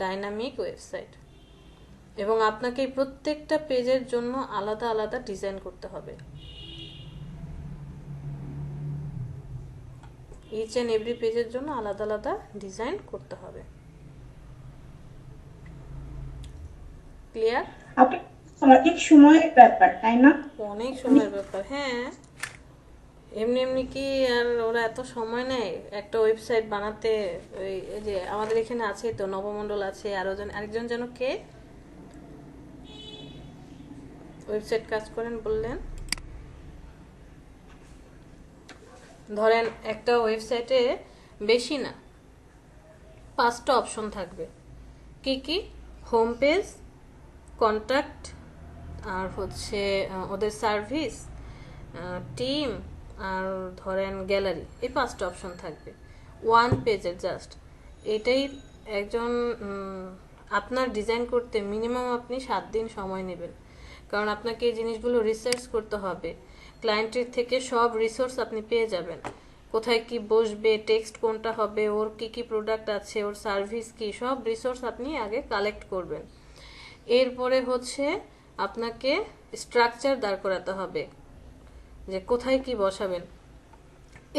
ডাইনামিক ওয়েবসাইট, এবং আপনাকে প্রত্যেকটা পেজের জন্য আলাদা আলাদা ডিজাইন করতে হবে। ইচ অ্যান্ড এভরি পেজের জন্য আলাদা আলাদা ডিজাইন করতে হবে। ক্লিয়ার? আপনি অনেক সময়ের ব্যাপার, তাই না? অনেক সময়ের ব্যাপার, হ্যাঁ। এমনি এমনি কি আর ওরা এত সময় নেয় একটা ওয়েবসাইট বানাতে? ওই যে আমাদের এখানে আছে তো, নবমণ্ডল আছে, আরেকজন যেন কে ওয়েবসাইট কাজ করেন বললেন, ধরেন একটা ওয়েবসাইটে বেশি না 5টা অপশন থাকবে। কি কি? হোম পেজ, কন্ট্যাক্ট, আর হচ্ছে ওদের সার্ভিস, টিম, আর ধরেন গ্যালারি, এই 5টা অপশন থাকবে ওয়ান পেজের জাস্ট। এটাই একজন আপনার ডিজাইন করতে মিনিমাম আপনি 7 দিন সময় নেবেন, কারণ আপনাকে এই জিনিসগুলো রিসার্চ করতে হবে। ক্লায়েন্টের থেকে সব রিসোর্স আপনি পেয়ে যাবেন, কোথায় কি বসবে, টেক্সট কোনটা হবে, ওর কি কি প্রোডাক্ট আছে, ওর সার্ভিস কি, সব রিসোর্স আপনি আগে কালেক্ট করবেন। এরপরে হচ্ছে আপনাকে স্ট্রাকচার দাঁড় করাতে হবে যে কোথায় কি বসাবেন।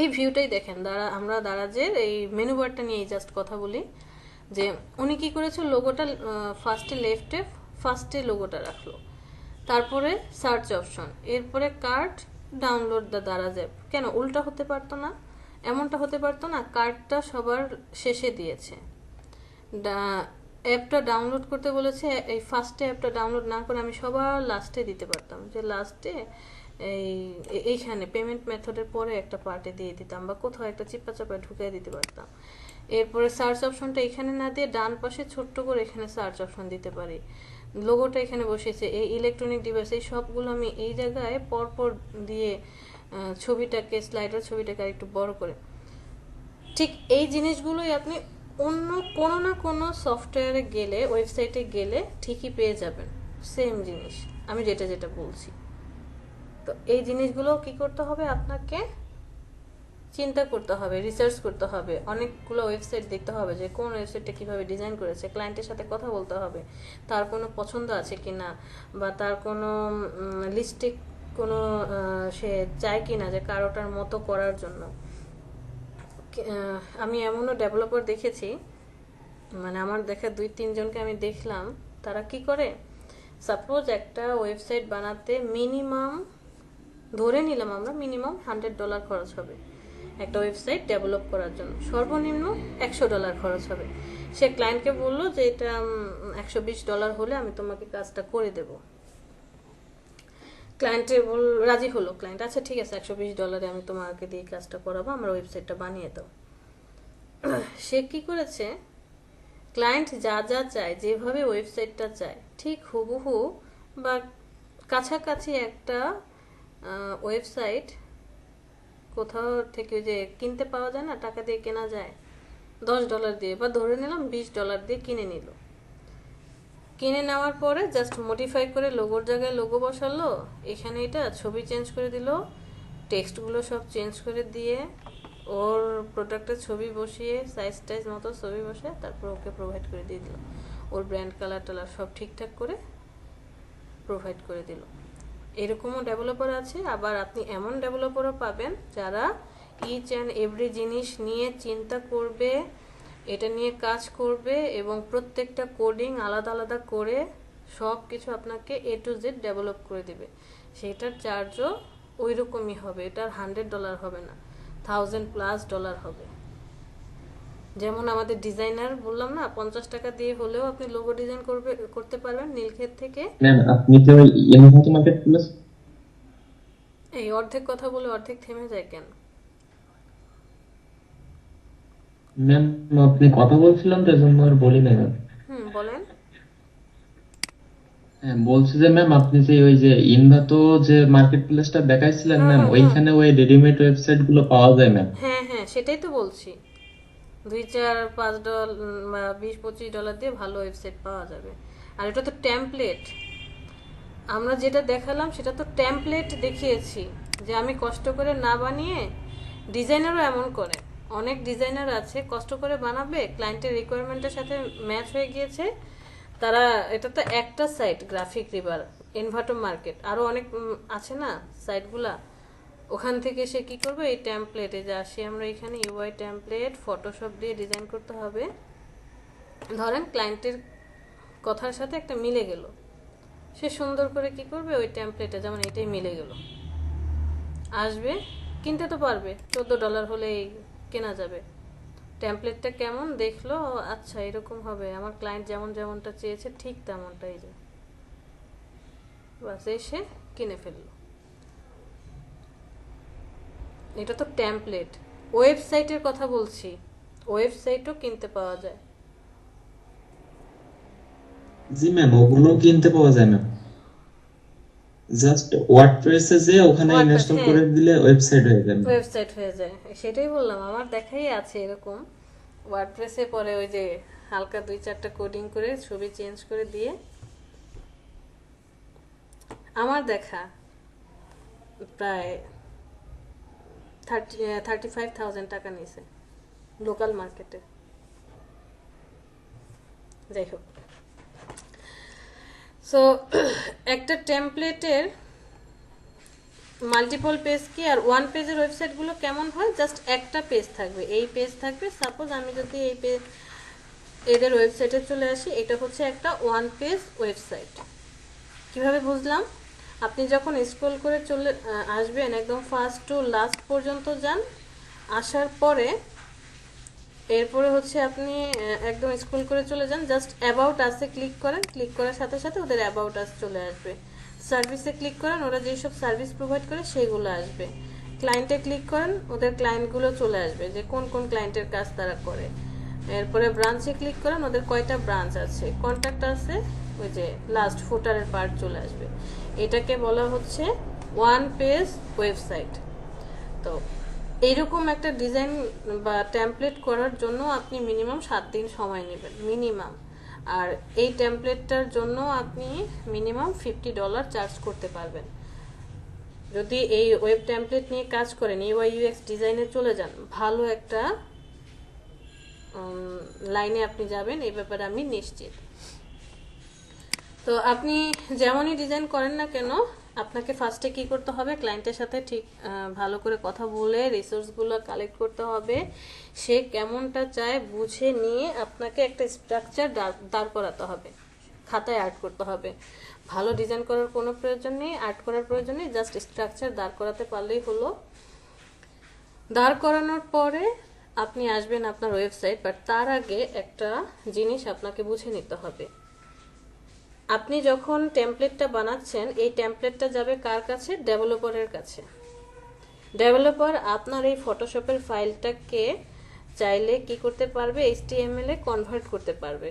এই ভিউটাই দেখেন, আমরা দারাজের এই মেনু বারটা নিয়ে জাস্ট কথা বলি, যে উনি কি করেছে, লোগোটা ফার্স্টে লোগোটা রাখলো, তারপরে সার্চ অপশন, এরপরে cart, download the Daraz app. কেন উল্টা হতে পারতো না? এমনটা হতে পারতো না, কার্টটা সবার শেষে দিয়েছে, অ্যাপটা ডাউনলোড করতে বলেছে, এই ফার্স্টে অ্যাপটা ডাউনলোড না করে আমি সবার লাস্টে দিতে পারতাম, যে লাস্টে এইখানে পেমেন্ট মেথডের পরে একটা পার্টে দিয়ে দিতাম, বা কোথাও একটা চিপা চাপা ঢুকিয়ে দিতে পারতাম। এরপরে সার্চ অপশনটা এখানে না দিয়ে ডান পাশে ছোট্ট করে এখানে সার্চ অপশন দিতে পারি। লোগোটা এখানে বসেছে, এই ইলেকট্রনিক ডিভাইস এই সবগুলো আমি এই জায়গায় পরপর দিয়ে ছবিটাকে, স্লাইডার ছবিটাকে আর একটু বড় করে, ঠিক এই জিনিসগুলোই আপনি অন্য কোনো না কোনো সফটওয়্যারে গেলে, ওয়েবসাইটে গেলে ঠিকই পেয়ে যাবেন, সেম জিনিস আমি যেটা যেটা বলছি। তো এই জিনিসগুলো কি করতে হবে, আপনাকে চিন্তা করতে হবে, রিসার্চ করতে হবে, অনেকগুলো ওয়েবসাইট দেখতে হবে যে কোন ওয়েবসাইটটা কীভাবে ডিজাইন করেছে, ক্লায়েন্টের সাথে কথা বলতে হবে তার কোনো পছন্দ আছে কি না, বা তার কোনো লিস্টে কোনো সে চায় কি না যে কারোটার মতো করার জন্য। আমি এমনও ডেভেলপার দেখেছি, মানে আমার দেখা 2-3 জনকে আমি দেখলাম, তারা কি করে, সাপোজ একটা ওয়েবসাইট বানাতে মিনিমাম ধরে নিলাম আমরা মিনিমাম $100 খরচ হবে একটা ওয়েবসাইট ডেভেলপ করার জন্য, সর্বনিম্ন $100 খরচ হবে। সে ক্লায়েন্টকে বললো যে এটা $120 হলে আমি তোমাকে কাজটা করে দেব। ক্লায়েন্টের রাজি হলো, ক্লায়েন্ট আচ্ছা ঠিক আছে $120 আমি তোমাকে দিয়ে কাজটা করাবো, আমার ওয়েবসাইটটা বানিয়ে দাও। সে কি করেছে, ক্লায়েন্ট যা যা চায়, যেভাবে ওয়েবসাইটটা চায় ঠিক হুবহু বা কাছাকাছি একটা ওয়েবসাইট কোথাও থেকে যে কিনতে পাওয়া যায় না, টাকা দিয়ে কেনা যায় $10 দিয়ে, বা ধরে নিলাম $20 দিয়ে কিনে নিল। কিনে নেওয়ার পরে জাস্ট মডিফাই করে লোগোর জায়গায় লোগো বসালো, এখানে এটা ছবি চেঞ্জ করে দিল, টেক্সটগুলো সব চেঞ্জ করে দিয়ে ওর প্রোডাক্টের ছবি বসিয়ে সাইজ টাইজ মতো ছবি বসে তারপর ওকে প্রোভাইড করে দিয়ে দিল, ওর ব্র্যান্ড কালার টালার সব ঠিকঠাক করে প্রোভাইড করে দিল। এরকমও ডেভেলপার আছে। আবার আপনি এমন ডেভেলপারও পাবেন যারা ইচ অ্যান্ড এভরি জিনিস নিয়ে চিন্তা করবে, এটা নিয়ে কাজ করবে এবং প্রত্যেকটা কোডিং আলাদা আলাদা করে সব কিছু আপনাকে A to Z ডেভেলপ করে দিবে। সেটার চার্জও ওই রকমই হবে, এটার $100 হবে না, $1000+ হবে। যেমন আমাদের ডিজাইনার বললাম না, $50 দিয়ে হলেও আপনি লোগো ডিজাইন করতে পারবেন নীলক্ষেত থেকে। ম্যাম আপনি তো ইনফো মার্কেট প্লেস, এই অর্ধেক কথা বলে অর্ধেক থেমে যায় কেন? ম্যাম আপনি কথা বলছিলাম তো এজন্য আর বলি না ম্যাম। বলেন। হ্যাঁ বলছি যে ম্যাম আপনি যে ওই যে ইনভাতো যে মার্কেট প্লেসটা দেখাইছিলেন ম্যাম, ওইখানে ওই রেডিমেড ওয়েবসাইট গুলো পাওয়া যায় ম্যাম? হ্যাঁ হ্যাঁ সেটাই তো বলছি, $2-4-5 বা $20-25 দিয়ে ভালো ওয়েবসাইট পাওয়া যাবে। আর এটা তো টেমপ্লেট, আমরা যেটা দেখালাম সেটা তো টেমপ্লেট দেখিয়েছি, যে আমি কষ্ট করে না বানিয়ে, ডিজাইনারও এমন করে, অনেক ডিজাইনার আছে কষ্ট করে বানাবে, ক্লায়েন্টের রিকোয়ারমেন্টের সাথে ম্যাচ হয়ে গিয়েছে, তারা, এটা তো একটা সাইট গ্রাফিক রিভার, ইনভাটো মার্কেট, আরও অনেক আছে না সাইটগুলা, ওখান থেকে সে কি করবে, এই টেমপ্লেটে যে আসি আমরা এখানে ইউআই টেমপ্লেট ফটোশপ দিয়ে ডিজাইন করতে হবে, ধরেন ক্লায়েন্টের কথার সাথে একটা মিলে গেল, সে সুন্দর করে কি করবে, ওই টেমপ্লেটে যেমন এটাই মিলে গেল, আসবে, কিনতে তো পারবে, $14 হলেই কেনা যাবে। টেমপ্লেটটা কেমন দেখলো, আচ্ছা এরকম হবে, আমার ক্লায়েন্ট যেমন যেমনটা চেয়েছে ঠিক তেমনটাই যে, বাস এসে কিনে ফেললো। এটা তো টেমপ্লেট, ওয়েবসাইটের কথা বলছি, ওয়েবসাইটও কিনতে পাওয়া যায়। জি ম্যাম ওগুলো কিনতে পাওয়া যায় ম্যাম, জাস্ট ওয়ার্ডপ্রেসে যে ওখানে ইনস্টল করে দিলে ওয়েবসাইট হয়ে যাবে। ওয়েবসাইট হয়ে যায়, সেটাই বললাম, আমার দেখাই আছে এরকম ওয়ার্ডপ্রেসে, পরে ওই যে হালকা 2-4টা কোডিং করে ছবি চেঞ্জ করে দিয়ে, আমার দেখা প্রায় 35,000 টাকা নিয়েছে লোকাল মার্কেটে। যাই হোক, সো একটা টেমপ্লেটের মাল্টিপল পেজ কি, আর ওয়ান পেজের ওয়েবসাইটগুলো কেমন হয়, জাস্ট একটা পেজ থাকবে, এই পেজ থাকবে। সাপোজ আমি যদি এই পেজ এদের ওয়েবসাইটে চলে আসি, এটা হচ্ছে একটা ওয়ান পেজ ওয়েবসাইট। কিভাবে বুঝলাম, আপনি যখন স্ক্রল করে চলে আসবেন, একদম ফার্স্ট টু লাস্ট পর্যন্ত যান, আসার পরে এরপরে হচ্ছে আপনি একদম স্ক্রল করে চলে যান, জাস্ট অ্যাবাউট আসে ক্লিক করেন, ক্লিক করার সাথে সাথে ওদের অ্যাবাউট আস চলে আসবে। সার্ভিসে ক্লিক করেন, ওরা যেসব সার্ভিস প্রোভাইড করে সেগুলো আসবে। ক্লায়েন্টে ক্লিক করেন, ওদের ক্লায়েন্টগুলো চলে আসবে, যে কোন কোন ক্লায়েন্টের কাজ তারা করে। এরপরে ব্রাঞ্চে ক্লিক করেন, ওদের কয়টা ব্রাঞ্চ আছে, কন্ট্যাক্ট আছে, ওই যে লাস্ট ফুটারের পার্ট চলে আসবে। এটাকে বলা হচ্ছে ওয়ান পেজ ওয়েবসাইট। তো এইরকম একটা ডিজাইন বা টেমপ্লেট করার জন্য আপনি মিনিমাম 7 দিন সময় নেবেন মিনিমাম। আর এই টেমপ্লেটটার জন্য আপনি মিনিমাম $50 চার্জ করতে পারবেন। যদি এই ওয়েব টেমপ্লেট নিয়ে কাজ করেন, ইউআই ইউএক্স ডিজাইনে চলে যান, ভালো একটা লাইনে আপনি যাবেন, এই ব্যাপারে আমি নিশ্চিত। তো আপনি যেমনই ডিজাইন করেন না কেন, আপনাকে ফার্স্টে কি করতে হবে, ক্লায়েন্টের সাথে ঠিক ভালো করে কথা বলে রিসোর্সগুলো কালেক্ট করতে হবে। সে কেমনটা চায় বুঝে নিয়ে আপনাকে একটা স্ট্রাকচার দাঁড় করাতে হবে, খাতায় আর্ট করতে হবে। ভালো ডিজাইন করার কোনো প্রয়োজন নেই, আর্ট করার প্রয়োজন নেই, জাস্ট স্ট্রাকচার দাঁড় করাতে পারলেই হলো। দাঁড় করানোর পরে আপনি আসবেন আপনার ওয়েবসাইট, বাট তার আগে একটা জিনিস আপনাকে বুঝে নিতে হবে। আপনি যখন টেমপ্লেটটা বানাচ্ছেন, এই টেমপ্লেটটা যাবে কার কাছে, ডেভেলপারের কাছে। ডেভেলপার আপনার এই ফটোশপের ফাইলটাকে চাইলে কি করতে পারবে, HTML এ কনভার্ট করতে পারবে,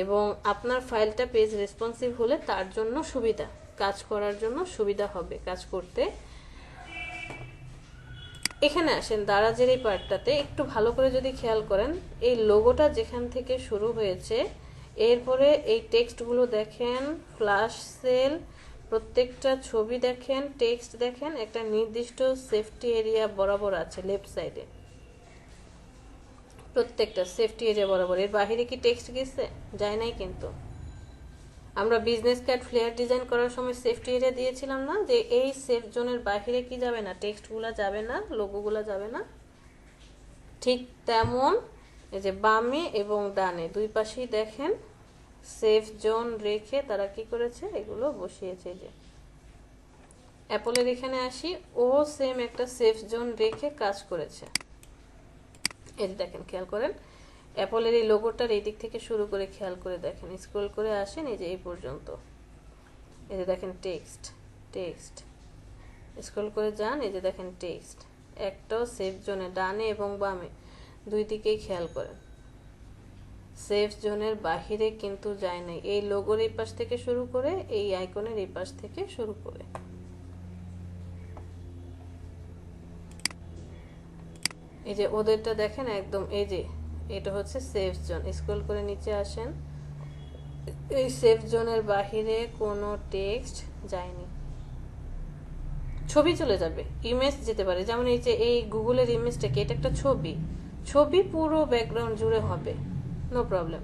এবং আপনার ফাইলটা পেজ রেসপন্সিভ হলে তার জন্য সুবিধা, কাজ করার জন্য সুবিধা হবে কাজ করতে। এখানে আসেন দারাজের এই পার্টটাতে, একটু ভালো করে যদি খেয়াল করেন, এই লোগোটা যেখান থেকে শুরু হয়েছে, এরপরে এই টেক্সটগুলো দেখেন, ফ্ল্যাশ সেল, প্রত্যেকটা ছবি দেখেন, টেক্সট দেখেন, একটা নির্দিষ্ট সেফটি এরিয়া বরাবর আছে লেফট সাইডে, প্রত্যেকটা সেফটি এরিয়া বরাবর। এর বাহিরে কি টেক্সট গেছে? যায় নাই। কিন্তু আমরা বিজনেস কার্ড ফ্লেয়ার ডিজাইন করার সময় সেফটি এরিয়া দিয়েছিলাম না, যে এই সেফ জোনের বাহিরে কি যাবে না, টেক্সটগুলো যাবে না, লোগোগুলো যাবে না। ঠিক তেমন এই যে বামে এবং ডানে দুই পাশেই দেখেন সেফ জোন রেখে তারা কি করেছে, এগুলো বসিয়েছে। যে অ্যাপলের এখানে আসি, ও সেম একটা সেফ জোন রেখে কাজ করেছে। এই দেখেন, খেয়াল করেন অ্যাপলের এই লোগোটার এই দিক থেকে শুরু করে খেয়াল করে দেখেন, স্ক্রল করে আসেন এই যে এই পর্যন্ত, এই যে দেখেন টেক্সট, টেক্সট স্ক্রল করে যান, এই যে দেখেন টেক্সট, একটাও সেফ জোনে ডানে এবং বামে দুই দিকেই খেয়াল করেন, সেফ জোনের বাহিরে কিন্তু যায় নাই। এই লোগোর এই পাশ থেকে শুরু করে, এই আইকনের এই পাশ থেকে শুরু করে, এই যে ওদেরটা দেখেন একদম, এই যে এটা হচ্ছে সেফ জোন। স্ক্রল করে নিচে আসেন, এই সেফ জোনের বাহিরে কোনো টেক্সট যায়নি। ছবি চলে যাবে, ইমেজ যেতে পারে, যেমন এই যে এই গুগলের ইমেজটাকে, এটা একটা ছবি, ছবি পুরো ব্যাকগ্রাউন্ড জুড়ে হবে, নো প্রবলেম,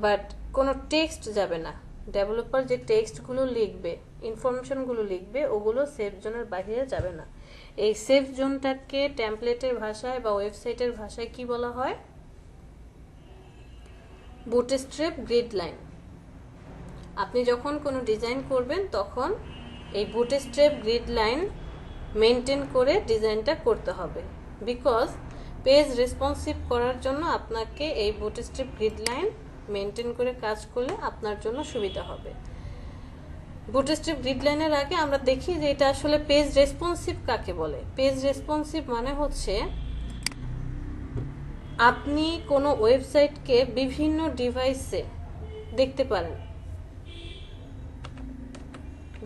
বাট কোনো টেক্সট যাবে না। ডেভেলপার যে টেক্সটগুলো লিখবে, ইনফরমেশনগুলো লিখবে, ওগুলো সেফ জোনের বাইরে যাবে না। এই সেফ জোনটাকে টেমপ্লেটের ভাষায় বা ওয়েবসাইটের ভাষায় কি বলা হয়, বুটস্ট্র্যাপ গ্রিড লাইন। আপনি যখন কোনো ডিজাইন করবেন তখন এই বুটস্ট্র্যাপ গ্রিড লাইন মেনটেন করে ডিজাইনটা করতে হবে, বিকজ পেজ রেসপন্সিভ করার জন্য আপনাকে এই বুটস্ট্র্যাপ গ্রিড লাইন মেনটেন করে কাজ করলে আপনার জন্য সুবিধা হবে। বুটস্ট্র্যাপ গ্রিড লাইনের আগে আমরা দেখি যে এটা আসলে পেজ রেসপন্সিভ কাকে বলে। পেজ রেসপন্সিভ মানে হচ্ছে আপনি কোনো ওয়েবসাইটকে বিভিন্ন ডিভাইসে দেখতে পারেন,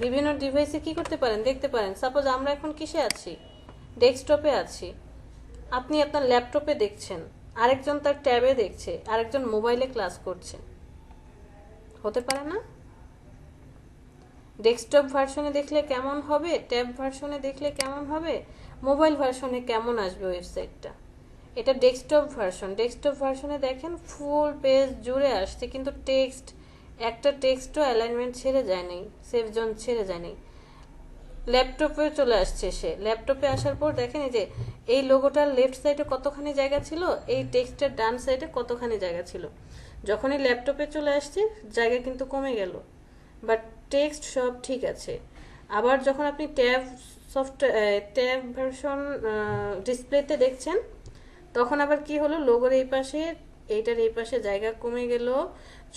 বিভিন্ন ডিভাইসে কি করতে পারেন, দেখতে পারেন। সাপোজ আমরা এখন কিসে আছি, ডেস্কটপে আছি, আপনি আপনার ল্যাপটপে দেখছেন, আরেকজন তার ট্যাবে দেখছে, আরেকজন মোবাইলে ক্লাস করছে, হতে পারে না? ডেস্কটপ ভার্সনে দেখলে কেমন হবে, ট্যাব ভার্সনে দেখলে কেমন হবে, মোবাইল ভার্সনে কেমন আসবে ওয়েবসাইটটা, এটা ডেস্কটপ ভার্সন। ডেস্কটপ ভার্সনে দেখেন ফুল পেজ জুড়ে আসছে, কিন্তু টেক্সট, একটা টেক্সটও অ্যালাইনমেন্ট ছেড়ে যায় নাই, সেফ জোন ছেড়ে যায় নাই। ল্যাপটপে চলে আসছে, সে ল্যাপটপে আসার পর দেখেন এই যে এই লোগোটার লেফট সাইডে কতখানি জায়গা ছিল, এই টেক্সটের ডান সাইডে কতখানি জায়গা ছিল। যখনই ল্যাপটপে চলে আসছে জায়গা কিন্তু কমে গেল, বাট টেক্সট সব ঠিক আছে। আবার যখন আপনি ট্যাব ভার্সন ডিসপ্লেতে দেখছেন, তখন আবার কি হলো, লোগোর এই পাশে, এইটার এই পাশে জায়গা কমে গেল,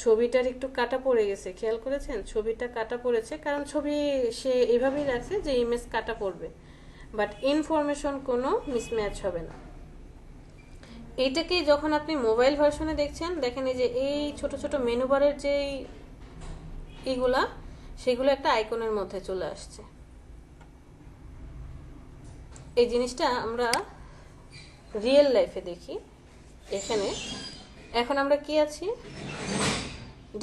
ছবিটার একটু কাটা পড়ে গেছে, খেয়াল করেছেন? ছবিটা কাটা পড়েছে, কারণ ছবি সে এইভাবেই রাখছে যে ইমেজ কাটা পড়বে, বাট ইনফরমেশন কোনো মিসম্যাচ হবে না। এইটাকে যখন আপনি মোবাইল ভার্সনে দেখছেন, দেখেন এই যে এই ছোট ছোট মেনু বারের যে এইগুলা, সেগুলো একটা আইকনের মধ্যে চলে আসছে। এই জিনিসটা আমরা রিয়েল লাইফে দেখি। এখানে এখন আমরা কি আছি,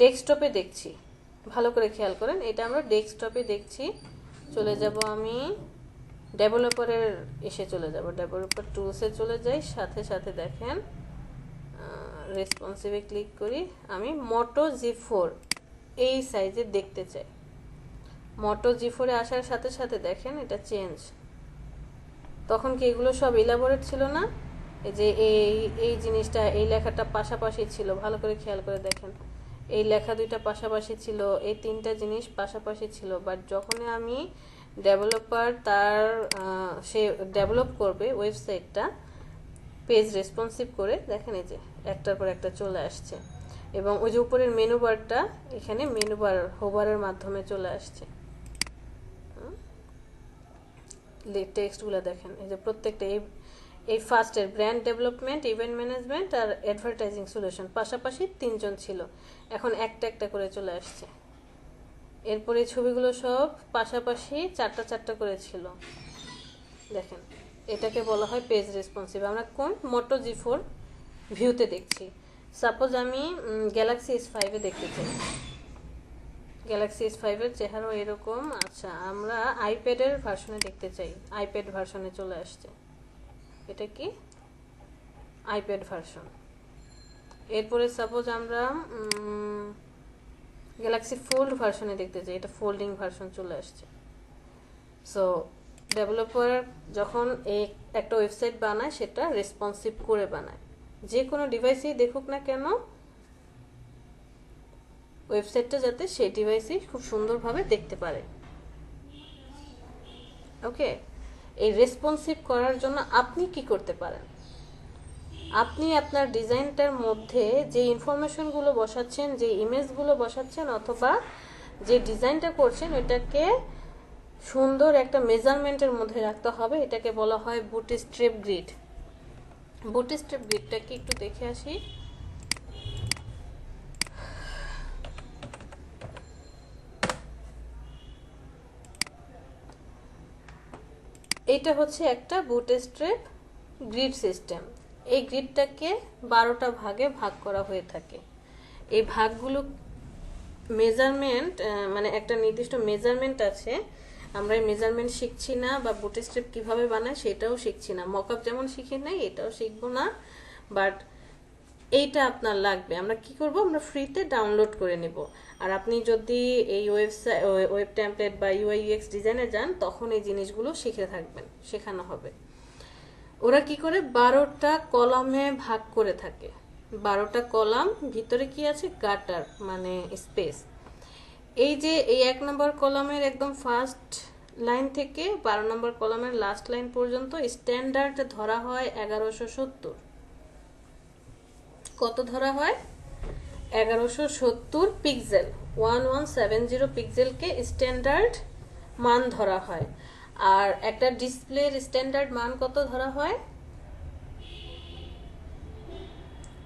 ডেস্কটপে দেখছি। ভালো করে খেয়াল করেন, এটা আমরা ডেস্কটপে দেখছি। চলে যাব আমি ডেভেলপারের চলে যাব, ডেভেলপার টুলসে চলে যাই, সাথে সাথে দেখেন রেসপন্সিভে ক্লিক করি। আমি মোটো G4 এই সাইজে দেখতে চাই। মোটো G4 এ আসার সাথে সাথে দেখেন এটা চেঞ্জ। তখন কি এগুলো সব ইলাবোরেট ছিল না? এই যে এই জিনিসটা, এই লেখাটা পাশাপাশি ছিল, ভালো করে খেয়াল করে দেখেন। এই লেখা দুইটা পাশাপাশি ছিল, এই তিনটা জিনিস পাশাপাশি ছিল। বাট যখনই আমি ডেভেলপার সে ডেভেলপ করবে ওয়েবসাইটটা পেজ রেসপন্সিভ করে, দেখেন এই যে একটার পর একটা চলে আসছে। এবং ওই যে উপরের মেনু বারটা, এখানে মেনু বার হোভারের মাধ্যমে চলে আসছে। টেক্সটগুলো দেখেন, এই যে প্রত্যেকটা এই ফার্স্টের ব্র্যান্ড ডেভেলপমেন্ট, ইভেন্ট ম্যানেজমেন্ট আর অ্যাডভার্টাইজিং সলিউশন পাশাপাশি তিনজন ছিল, এখন একটা একটা করে চলে আসছে। এরপরে ছবিগুলো সব পাশাপাশি চারটা চারটা করে ছিল। দেখেন এটাকে বলা হয় পেজ রেসপন্সিভ। আমরা কোন মোটো G4 ভিউতে দেখছি। সাপোজ আমি গ্যালাক্সি S5 এ দেখতে চাই। গ্যালাক্সি S5 এর চেহারাও এরকম। আচ্ছা, আমরা আইপ্যাডের ভার্সনে দেখতে চাই, আইপ্যাড ভার্সনে চলে আসছে। এটা কি আইপ্যাড ভার্সন। এরপরে সাপোজ আমরা গ্যালাক্সি ফোল্ড ভার্সনে দেখতে চাই, এটা ফোল্ডিং ভার্সন চলে আসছে। সো ডেভেলপার যখন একটা ওয়েবসাইট বানায়, সেটা রেসপন্সিভ করে বানায়। যে কোনো ডিভাইসেই দেখুক না কেন, ওয়েবসাইটটা যাতে সেই ডিভাইসেই খুব সুন্দরভাবে দেখতে পারে। ওকে, এই রেসপন্সিভ করার জন্য আপনি কি করতে পারেন? আপনি আপনার ডিজাইনটার মধ্যে যে ইনফরমেশনগুলো বসাচ্ছেন, যে ইমেজগুলো বসাচ্ছেন, অথবা যে ডিজাইনটা করছেন, ওইটাকে সুন্দর একটা মেজারমেন্টের মধ্যে রাখতে হবে। এটাকে বলা হয় বুটস্ট্র্যাপ গ্রিড। বুটস্ট্র্যাপ গ্রিডটাকে একটু দেখে আসি। এইটা হচ্ছে একটা বুটস্ট্র্যাপ গ্রিড সিস্টেম। এই গ্রিডটাকে 12টা ভাগে ভাগ করা হয়ে থাকে। এই ভাগগুলো মেজারমেন্ট, মানে একটা নির্দিষ্ট মেজারমেন্ট আছে। আমরা এই মেজারমেন্ট শিখছি না, বা বুটস্ট্র্যাপ কিভাবে বানায় সেটাও শিখছি না। মকআপ যেমন শিখি নাই, এটাও শিখবো না। বাট এইটা আপনার লাগবে। আমরা কি করব, আমরা ফ্রিতে ডাউনলোড করে নেব। আর আপনি যদি এই ওয়েব টেমপ্লেট বা UI UX ডিজাইনে যান, তখন এই জিনিসগুলো শিখে থাকবেন, শেখানো হবে। ওরা কি করে 12টা কলামে ভাগ করে থাকে। 12টা কলাম, ভিতরে কি আছে, গাটার মানে স্পেস। এই যে এই 1 নম্বর কলামের একদম ফার্স্ট লাইন থেকে 12 নম্বর কলামের লাস্ট লাইন পর্যন্ত স্ট্যান্ডার্ড ধরা হয় 1170। কত ধরা হয়? 1170 পিক্সেল, 1170 পিক্সেলকে স্ট্যান্ডার্ড মান ধরা হয়। আর একটা ডিসপ্লের স্ট্যান্ডার্ড মান কত ধরা হয়?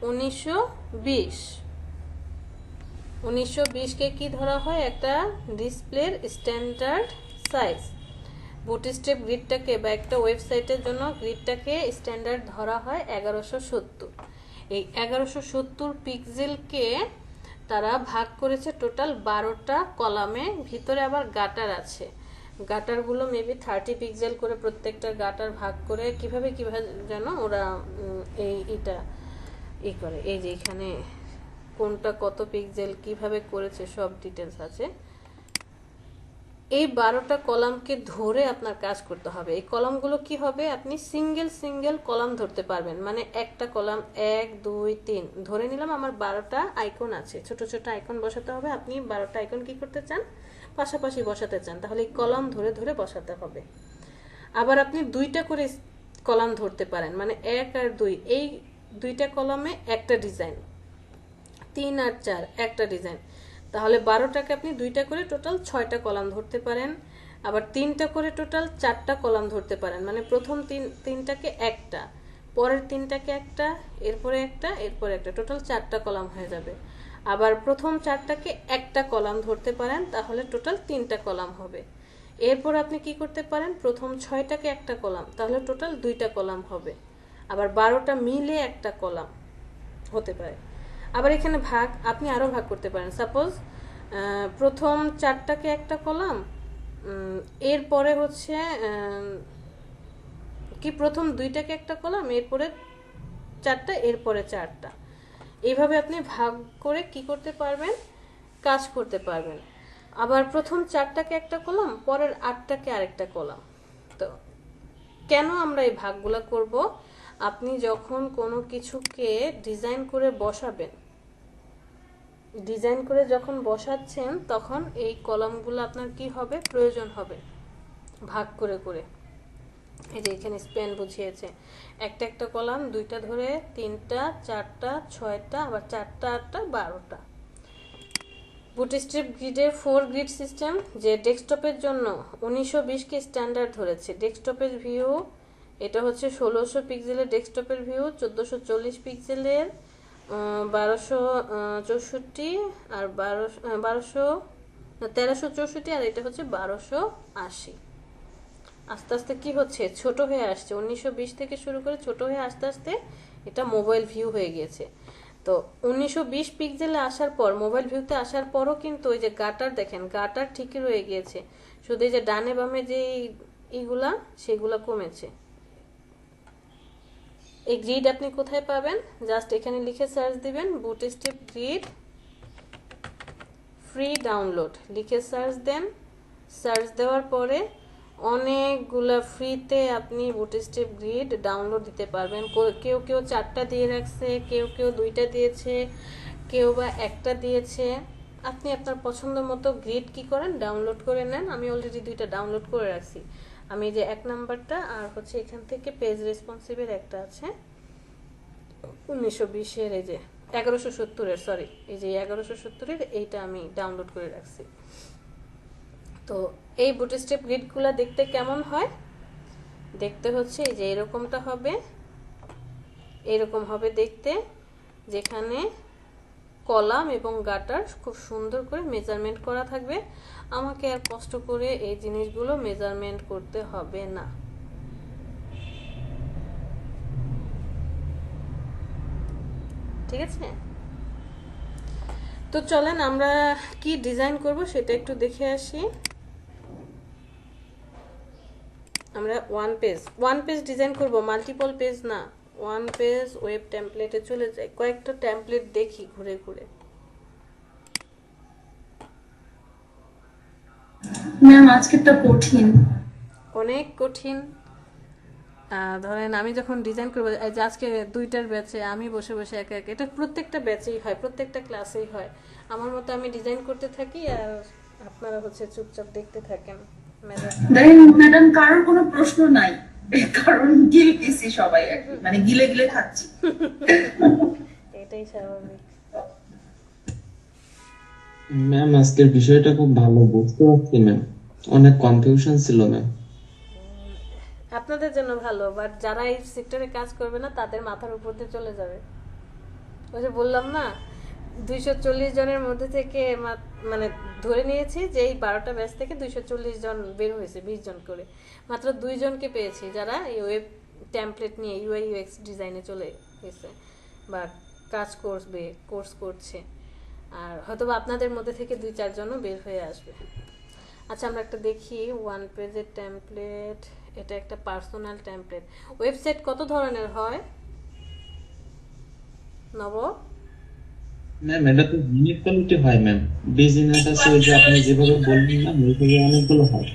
1920। 1920 কে কি ধরা হয়? একটা ডিসপ্লের স্ট্যান্ডার্ড সাইজ। বুটস্ট্র্যাপ গ্রিডটাকে বা একটা ওয়েবসাইটের জন্য গ্রিডটাকে স্ট্যান্ডার্ড ধরা হয় 1170। এই 1170 পিক্সেলকে তারা ভাগ করেছে টোটাল 12টা কলামে। ভিতরে আবার গাটার আছে। গাটারগুলো মেবি 30 পিক্সেল করে প্রত্যেকটা গাটার ভাগ করে কিভাবে যেন ওরা এইটা করে। এই যে এখানে কোনটা কত পিক্সেল কিভাবে করেছে সব ডিটেলস আছে। এই 12টা কলামকে ধরে আপনার কাজ করতে হবে। এই কলামগুলো কি হবে, আপনি সিঙ্গেল কলাম ধরতে পারবেন। মানে একটা কলাম 1 2 3 ধরে নিলাম, আমার 12টা আইকন আছে, ছোট ছোট আইকন বসাতে হবে। আপনি 12টা আইকন কি করতে চান, পাশাপাশি বসাতে চান, তাহলে এই কলাম ধরে ধরে বসাতে হবে। আবার আপনি 2টা করে কলাম ধরতে পারেন, মানে 1 আর 2, এই 2টা কলামে একটা ডিজাইন, 3 আর 4 একটা ডিজাইন। তাহলে 12টাকে আপনি 2টা করে টোটাল 6টা কলাম ধরতে পারেন। আবার 3টা করে টোটাল 4টা কলাম ধরতে পারেন। মানে প্রথম 3টাকে একটা, পরের তিনটাকে একটা, এরপরে একটা, এরপরে একটা, টোটাল 4টা কলাম হয়ে যাবে। আবার প্রথম 4টাকে একটা কলাম ধরতে পারেন, তাহলে টোটাল 3টা কলাম হবে। এরপর আপনি কি করতে পারেন, প্রথম 6টাকে একটা কলাম, তাহলে টোটাল 2টা কলাম হবে। আবার 12টা মিলে একটা কলাম হতে পারে। আবার এখানে ভাগ আপনি আরও ভাগ করতে পারেন। সাপোজ প্রথম 4টাকে একটা কলাম, এরপরে হচ্ছে কি প্রথম 2টাকে একটা কলাম, এরপরে 4টা, এরপরে 4টা, এইভাবে আপনি ভাগ করে কি করতে পারবেন, কাজ করতে পারবেন। আবার প্রথম 4টাকে একটা কলাম, পরের 8টাকে আরেকটা কলাম। তো কেন আমরা এই ভাগগুলো করব, আপনি যখন কোনো কিছুকে ডিজাইন করে বসাবেন, ডিজাইন করে যখন বসাচ্ছেন, তখন এই কলামগুলো আপনার কি হবে, প্রয়োজন হবে ভাগ করে করে। এই যে এখানে স্প্যান বুঝিয়েছে, একটা একটা কলাম 2টা ধরে, 3টা, 4টা, 6টা, আবার 4টা, 8টা, 12টা। বুটস্ট্র্যাপ গ্রিডের 4 গ্রিড সিস্টেম, যে ডেস্কটপের জন্য 1920 কে স্ট্যান্ডার্ড ধরেছে। ডেস্কটপের ভিউ এটা হচ্ছে 1600 পিক্সেলের ডেস্কটপের ভিউ, 1440 পিক্সেলের, 1264 আর 1364, আর এটা হচ্ছে 1280। আস্তে আস্তে কি হচ্ছে, ছোট হয়ে আসছে। 1920 থেকে শুরু করে ছোট হয়ে আস্তে আস্তে এটা মোবাইল ভিউ হয়ে গিয়েছে। তো 1920 পিক্সেলে আসার পর, মোবাইল ভিউতে আসার পরও কিন্তু ওই যে গাটার দেখেন, গাটার ঠিকই রয়ে গিয়েছে, শুধু এই যে ডানে বামে যে এইগুলা সেগুলা কমেছে। এই গ্রিড আপনি কোথায় পাবেন, জাস্ট এখানে লিখে সার্চ দিবেন বুটস্ট্র্যাপ গ্রিড ফ্রি ডাউনলোড লিখে সার্চ দেন। সার্চ দেওয়ার পরে অনেকগুলা ফ্রিতে আপনি বুটস্ট্র্যাপ গ্রিড ডাউনলোড দিতে পারবেন। কেউ কেউ 4টা দিয়ে রাখছে, কেউ কেউ 2টা দিয়েছে, কেউ বা একটা দিয়েছে। আপনি আপনার পছন্দ মতো গ্রিড কি করেন, ডাউনলোড করে নেন। আমি অলরেডি 2টা ডাউনলোড করে রাখছি। আমি যে 1 নাম্বারটা আর হচ্ছে এখান থেকে পেজ রেসপন্সিভের একটা আছে 1920-এর, এই যে 1170-এর, সরি, এই যে 1170-এর, এইটা আমি ডাউনলোড করে রাখছি। তো এই বুটস্ট্র্যাপ গ্রিডগুলো দেখতে কেমন হয়, দেখতে হচ্ছে এই যে এরকমটা হবে, এরকম হবে দেখতে, যেখানে কলাম এবং গাটার খুব সুন্দর করে মেজারমেন্ট করা থাকবে। আমাকে আর কষ্ট করে এই জিনিসগুলো মেজারমেন্ট করতে হবে না। ঠিক আছে, তো চলেন আমরা কি ডিজাইন করব সেটা একটু দেখে আসি। আমরা ওয়ান পেজ ডিজাইন করব, মাল্টিপল পেজ না। 1 পেজ ওয়েব টেমপ্লেটে চলে যাই, কয়েকটা টেমপ্লেট দেখি ঘুরে ঘুরে। ম্যাম আজকেরটা কঠিন। অনেক কঠিন। ধরেন আমি যখন ডিজাইন করবো, আজকে 2টার ব্যাচে আমি বসে বসে একা একা, এটা প্রত্যেকটা ব্যাচেই হয়, প্রত্যেকটা ক্লাসেই হয়। আমার মতো আমি ডিজাইন করতে থাকি আর আপনারা হচ্ছে চুপচাপ দেখতে থাকেন। দেখেন ম্যাডাম, কারোর কোনো প্রশ্ন নাই, কারণ গিলতেছি সবাই আর কি, মানে গিলে গিলে খাচ্ছি। এটাই স্বাভাবিক। ম্যাম আজকের বিষয়টা খুব ভালো বুঝতে পারছি ম্যাম, অনেক কনফিউশন ছিল ম্যাম। আপনাদের জন্য ভালো, বাট যারা এই সেক্টরে কাজ করবে না তাদের মাথার উপর দিয়ে চলে যাবে। ওই যে বললাম না, 240 জনের মধ্যে থেকে মানে ধরে নিয়েছি যে এই 12টা ব্যাচ থেকে 240 জন বের হয়েছে, 20 জন করে। মাত্র 2 জনকে পেয়েছি যারা এই ওয়েব টেমপ্লেট নিয়ে ইউআই ইউএক্স ডিজাইনে চলে গেছে বা কোর্স করছে। আর হয়তো আপনাদের মধ্যে থেকে 2-4 জনও বের হয়ে আসবে। আচ্ছা, আমরা একটা দেখি 1 পেজের টেমপ্লেট। এটা একটা পার্সোনাল টেমপ্লেট। ওয়েবসাইট কত ধরনের হয় নব? ম্যাম এটা তো মিউনিসিপ্যালিটি হয় ম্যাম, বিজনেস আছে, ওই যে আপনি যেভাবে বললেন না ওইভাবে অনেকগুলো হয়।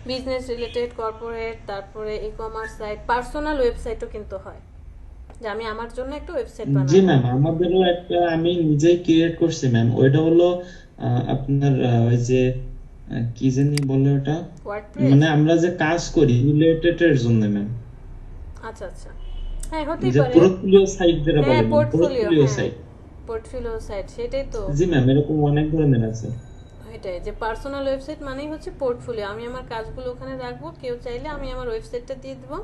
বিজনেস রিলেটেড, কর্পোরেট, তারপরে ই কমার্স সাইট, পার্সোনাল ওয়েবসাইটও কিন্তু হয়, যে আমি আমার জন্য একটা ওয়েবসাইট জি বানাবো। ম্যাম, আমাদেরও একটা আমি নিজেই ক্রিয়েট করছি ম্যাম। ওইটা হলো আপনার ওই যে কি জানি বলে ওটা, ওয়ার্ডপ্রেস। মানে আমরা যে কাজ করি রিলেটেড এর জন্য ম্যাম। আচ্ছা আচ্ছা, হ্যাঁ হতেই যে পারে। পোর্টফোলিও সাইট যেটা হ্যাঁ, বলে, পোর্টফোলিও, পোর্টফোলিও হ্যাঁ সাইট। পোর্টফোলিও সাইট, সেটাই তো। জি ম্যাম, এরকম অনেক ধরনের আছে। এটাই যে পার্সোনাল ওয়েবসাইট মানেই হচ্ছে পোর্টফোলিও। আমি আমার কাজগুলো ওখানে রাখবো, কেউ চাইলে আমি আমার ওয়েবসাইটটা দিয়ে দেবো,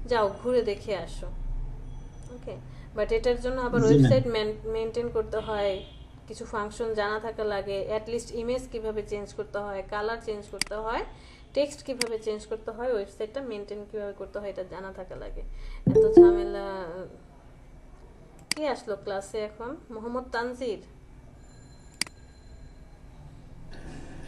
যাও ঘুরে দেখে আসো। ওকে, বাট এটার জন্য আবার জি ম্যাম। ওয়েবসাইট মেনটেন করতে হয়, কিছু ফাংশন জানা থাকা লাগে, অ্যাটলিস্ট ইমেজ কিভাবে চেঞ্জ করতে হয়, কালার চেঞ্জ করতে হয়, টেক্সট কিভাবে চেঞ্জ করতে হয়, ওয়েবসাইটটা মেনটেন কিভাবে করতে হয়, এটা জানা থাকা লাগে। এত ঝামেলা। কে আসলো ক্লাসে এখন? মোহাম্মদ তানজির?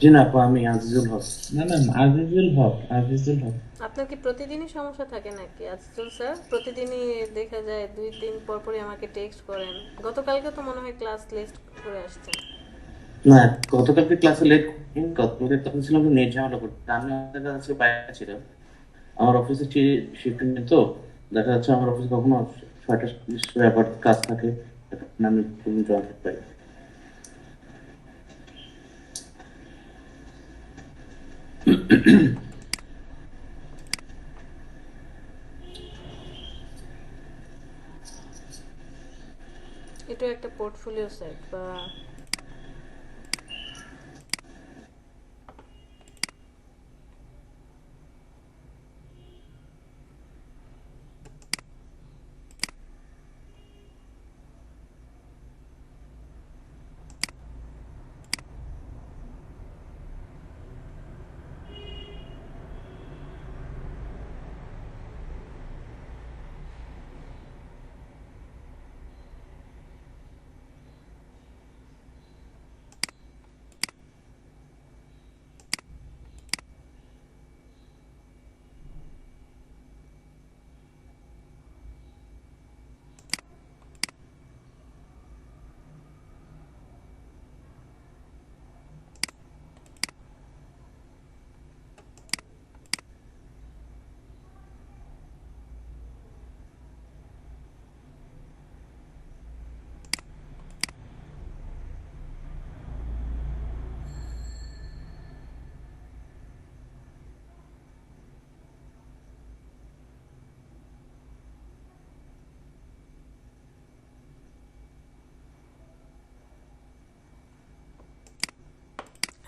জি না আপু, আমি আজিজুল হক। না ম্যাম, আজিজুল হক, আজিজুল হক। আপনার কি প্রতিদিনই সমস্যা থাকে নাকি আজিজুল স্যার? প্রতিদিনই দেখা যায় 2-3 পর পরই আমাকে টেক্সট করেন। গতকালকে তো মনে হয় ক্লাস লিস্ট করে আসছেন। না, গতকালকে ক্লাসে লেট গতকালকে তখন ছিলাম তো নেট ঝামেলা করতে, আমি আমাদের কাছে বাইরে ছিলাম। আমার অফিসে শিফটিং তো দেখা যাচ্ছে আমার অফিসে কখনো 6টা ব্যাপার কাজ থাকে, তখন আমি জয়েন করতে পারি। এটা একটা পোর্টফোলিও সাইট বা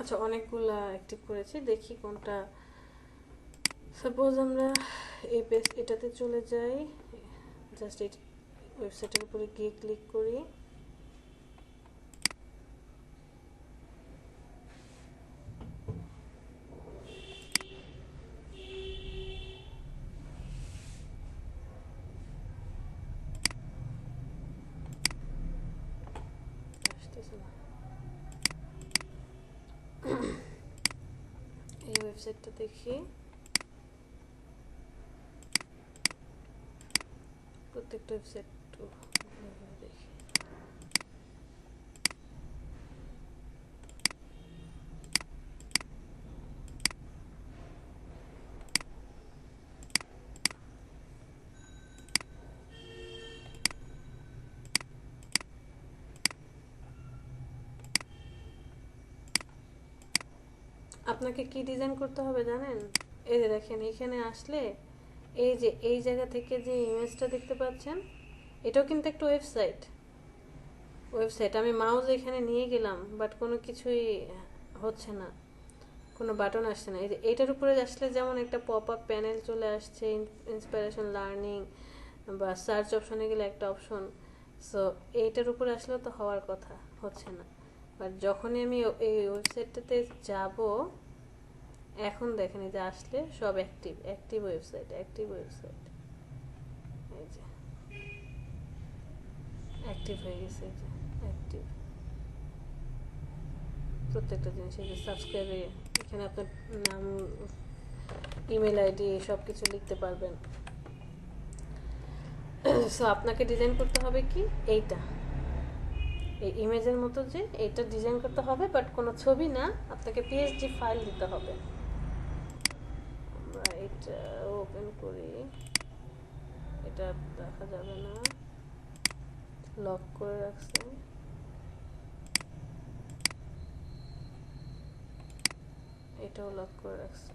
আচ্ছা, অনেকগুলা অ্যাক্টিভ করেছি, দেখি কোনটা। সাপোজ আমরা এই পেজ এটাতে চলে যাই, জাস্ট এই ওয়েবসাইটের উপরে গিয়ে ক্লিক করি। আসতেছে না। এই ওয়েবসাইটটা দেখি, প্রত্যেকটা ওয়েবসাইট দেখি। আপনাকে কি ডিজাইন করতে হবে জানেন? এই যে দেখেন, এখানে আসলে এই যে এই জায়গা থেকে যে ইমেজটা দেখতে পাচ্ছেন, এটাও কিন্তু একটা ওয়েবসাইট। আমি মাউস এখানে নিয়ে গেলাম, বাট কোনো কিছুই হচ্ছে না, কোনো বাটন আসছে না। এই যে এটার উপরে আসলে যেমন একটা পপ আপ প্যানেল চলে আসছে, ইন্সপিরেশন লার্নিং বা সার্চ অপশনে গেলে একটা অপশন। সো এইটার উপরে আসলে তো হওয়ার কথা, হচ্ছে না। বাট যখনই আমি এই ওয়েবসাইটটাতে যাব, এখন দেখেন এই যে আসলে সব অ্যাক্টিভ ওয়েবসাইট। এই যে অ্যাক্টিভ হয়ে গেছে, এই যে অ্যাক্টিভ প্রত্যেকটা জিনিস। এই যে সাবস্ক্রাইবে এখানে আপনার নাম, ইমেল আইডি সব কিছু লিখতে পারবেন। সো আপনাকে ডিজাইন করতে হবে কি এইটা, এই ইমেজের মতো যে এইটা ডিজাইন করতে হবে, বাট কোনো ছবি না, আপনাকে পিএসডি ফাইল দিতে হবে। আমরা এটা ওপেন করি, এটা দেখা যাবে না, লক করে রাখছি। এটাও লক করে রাখছি।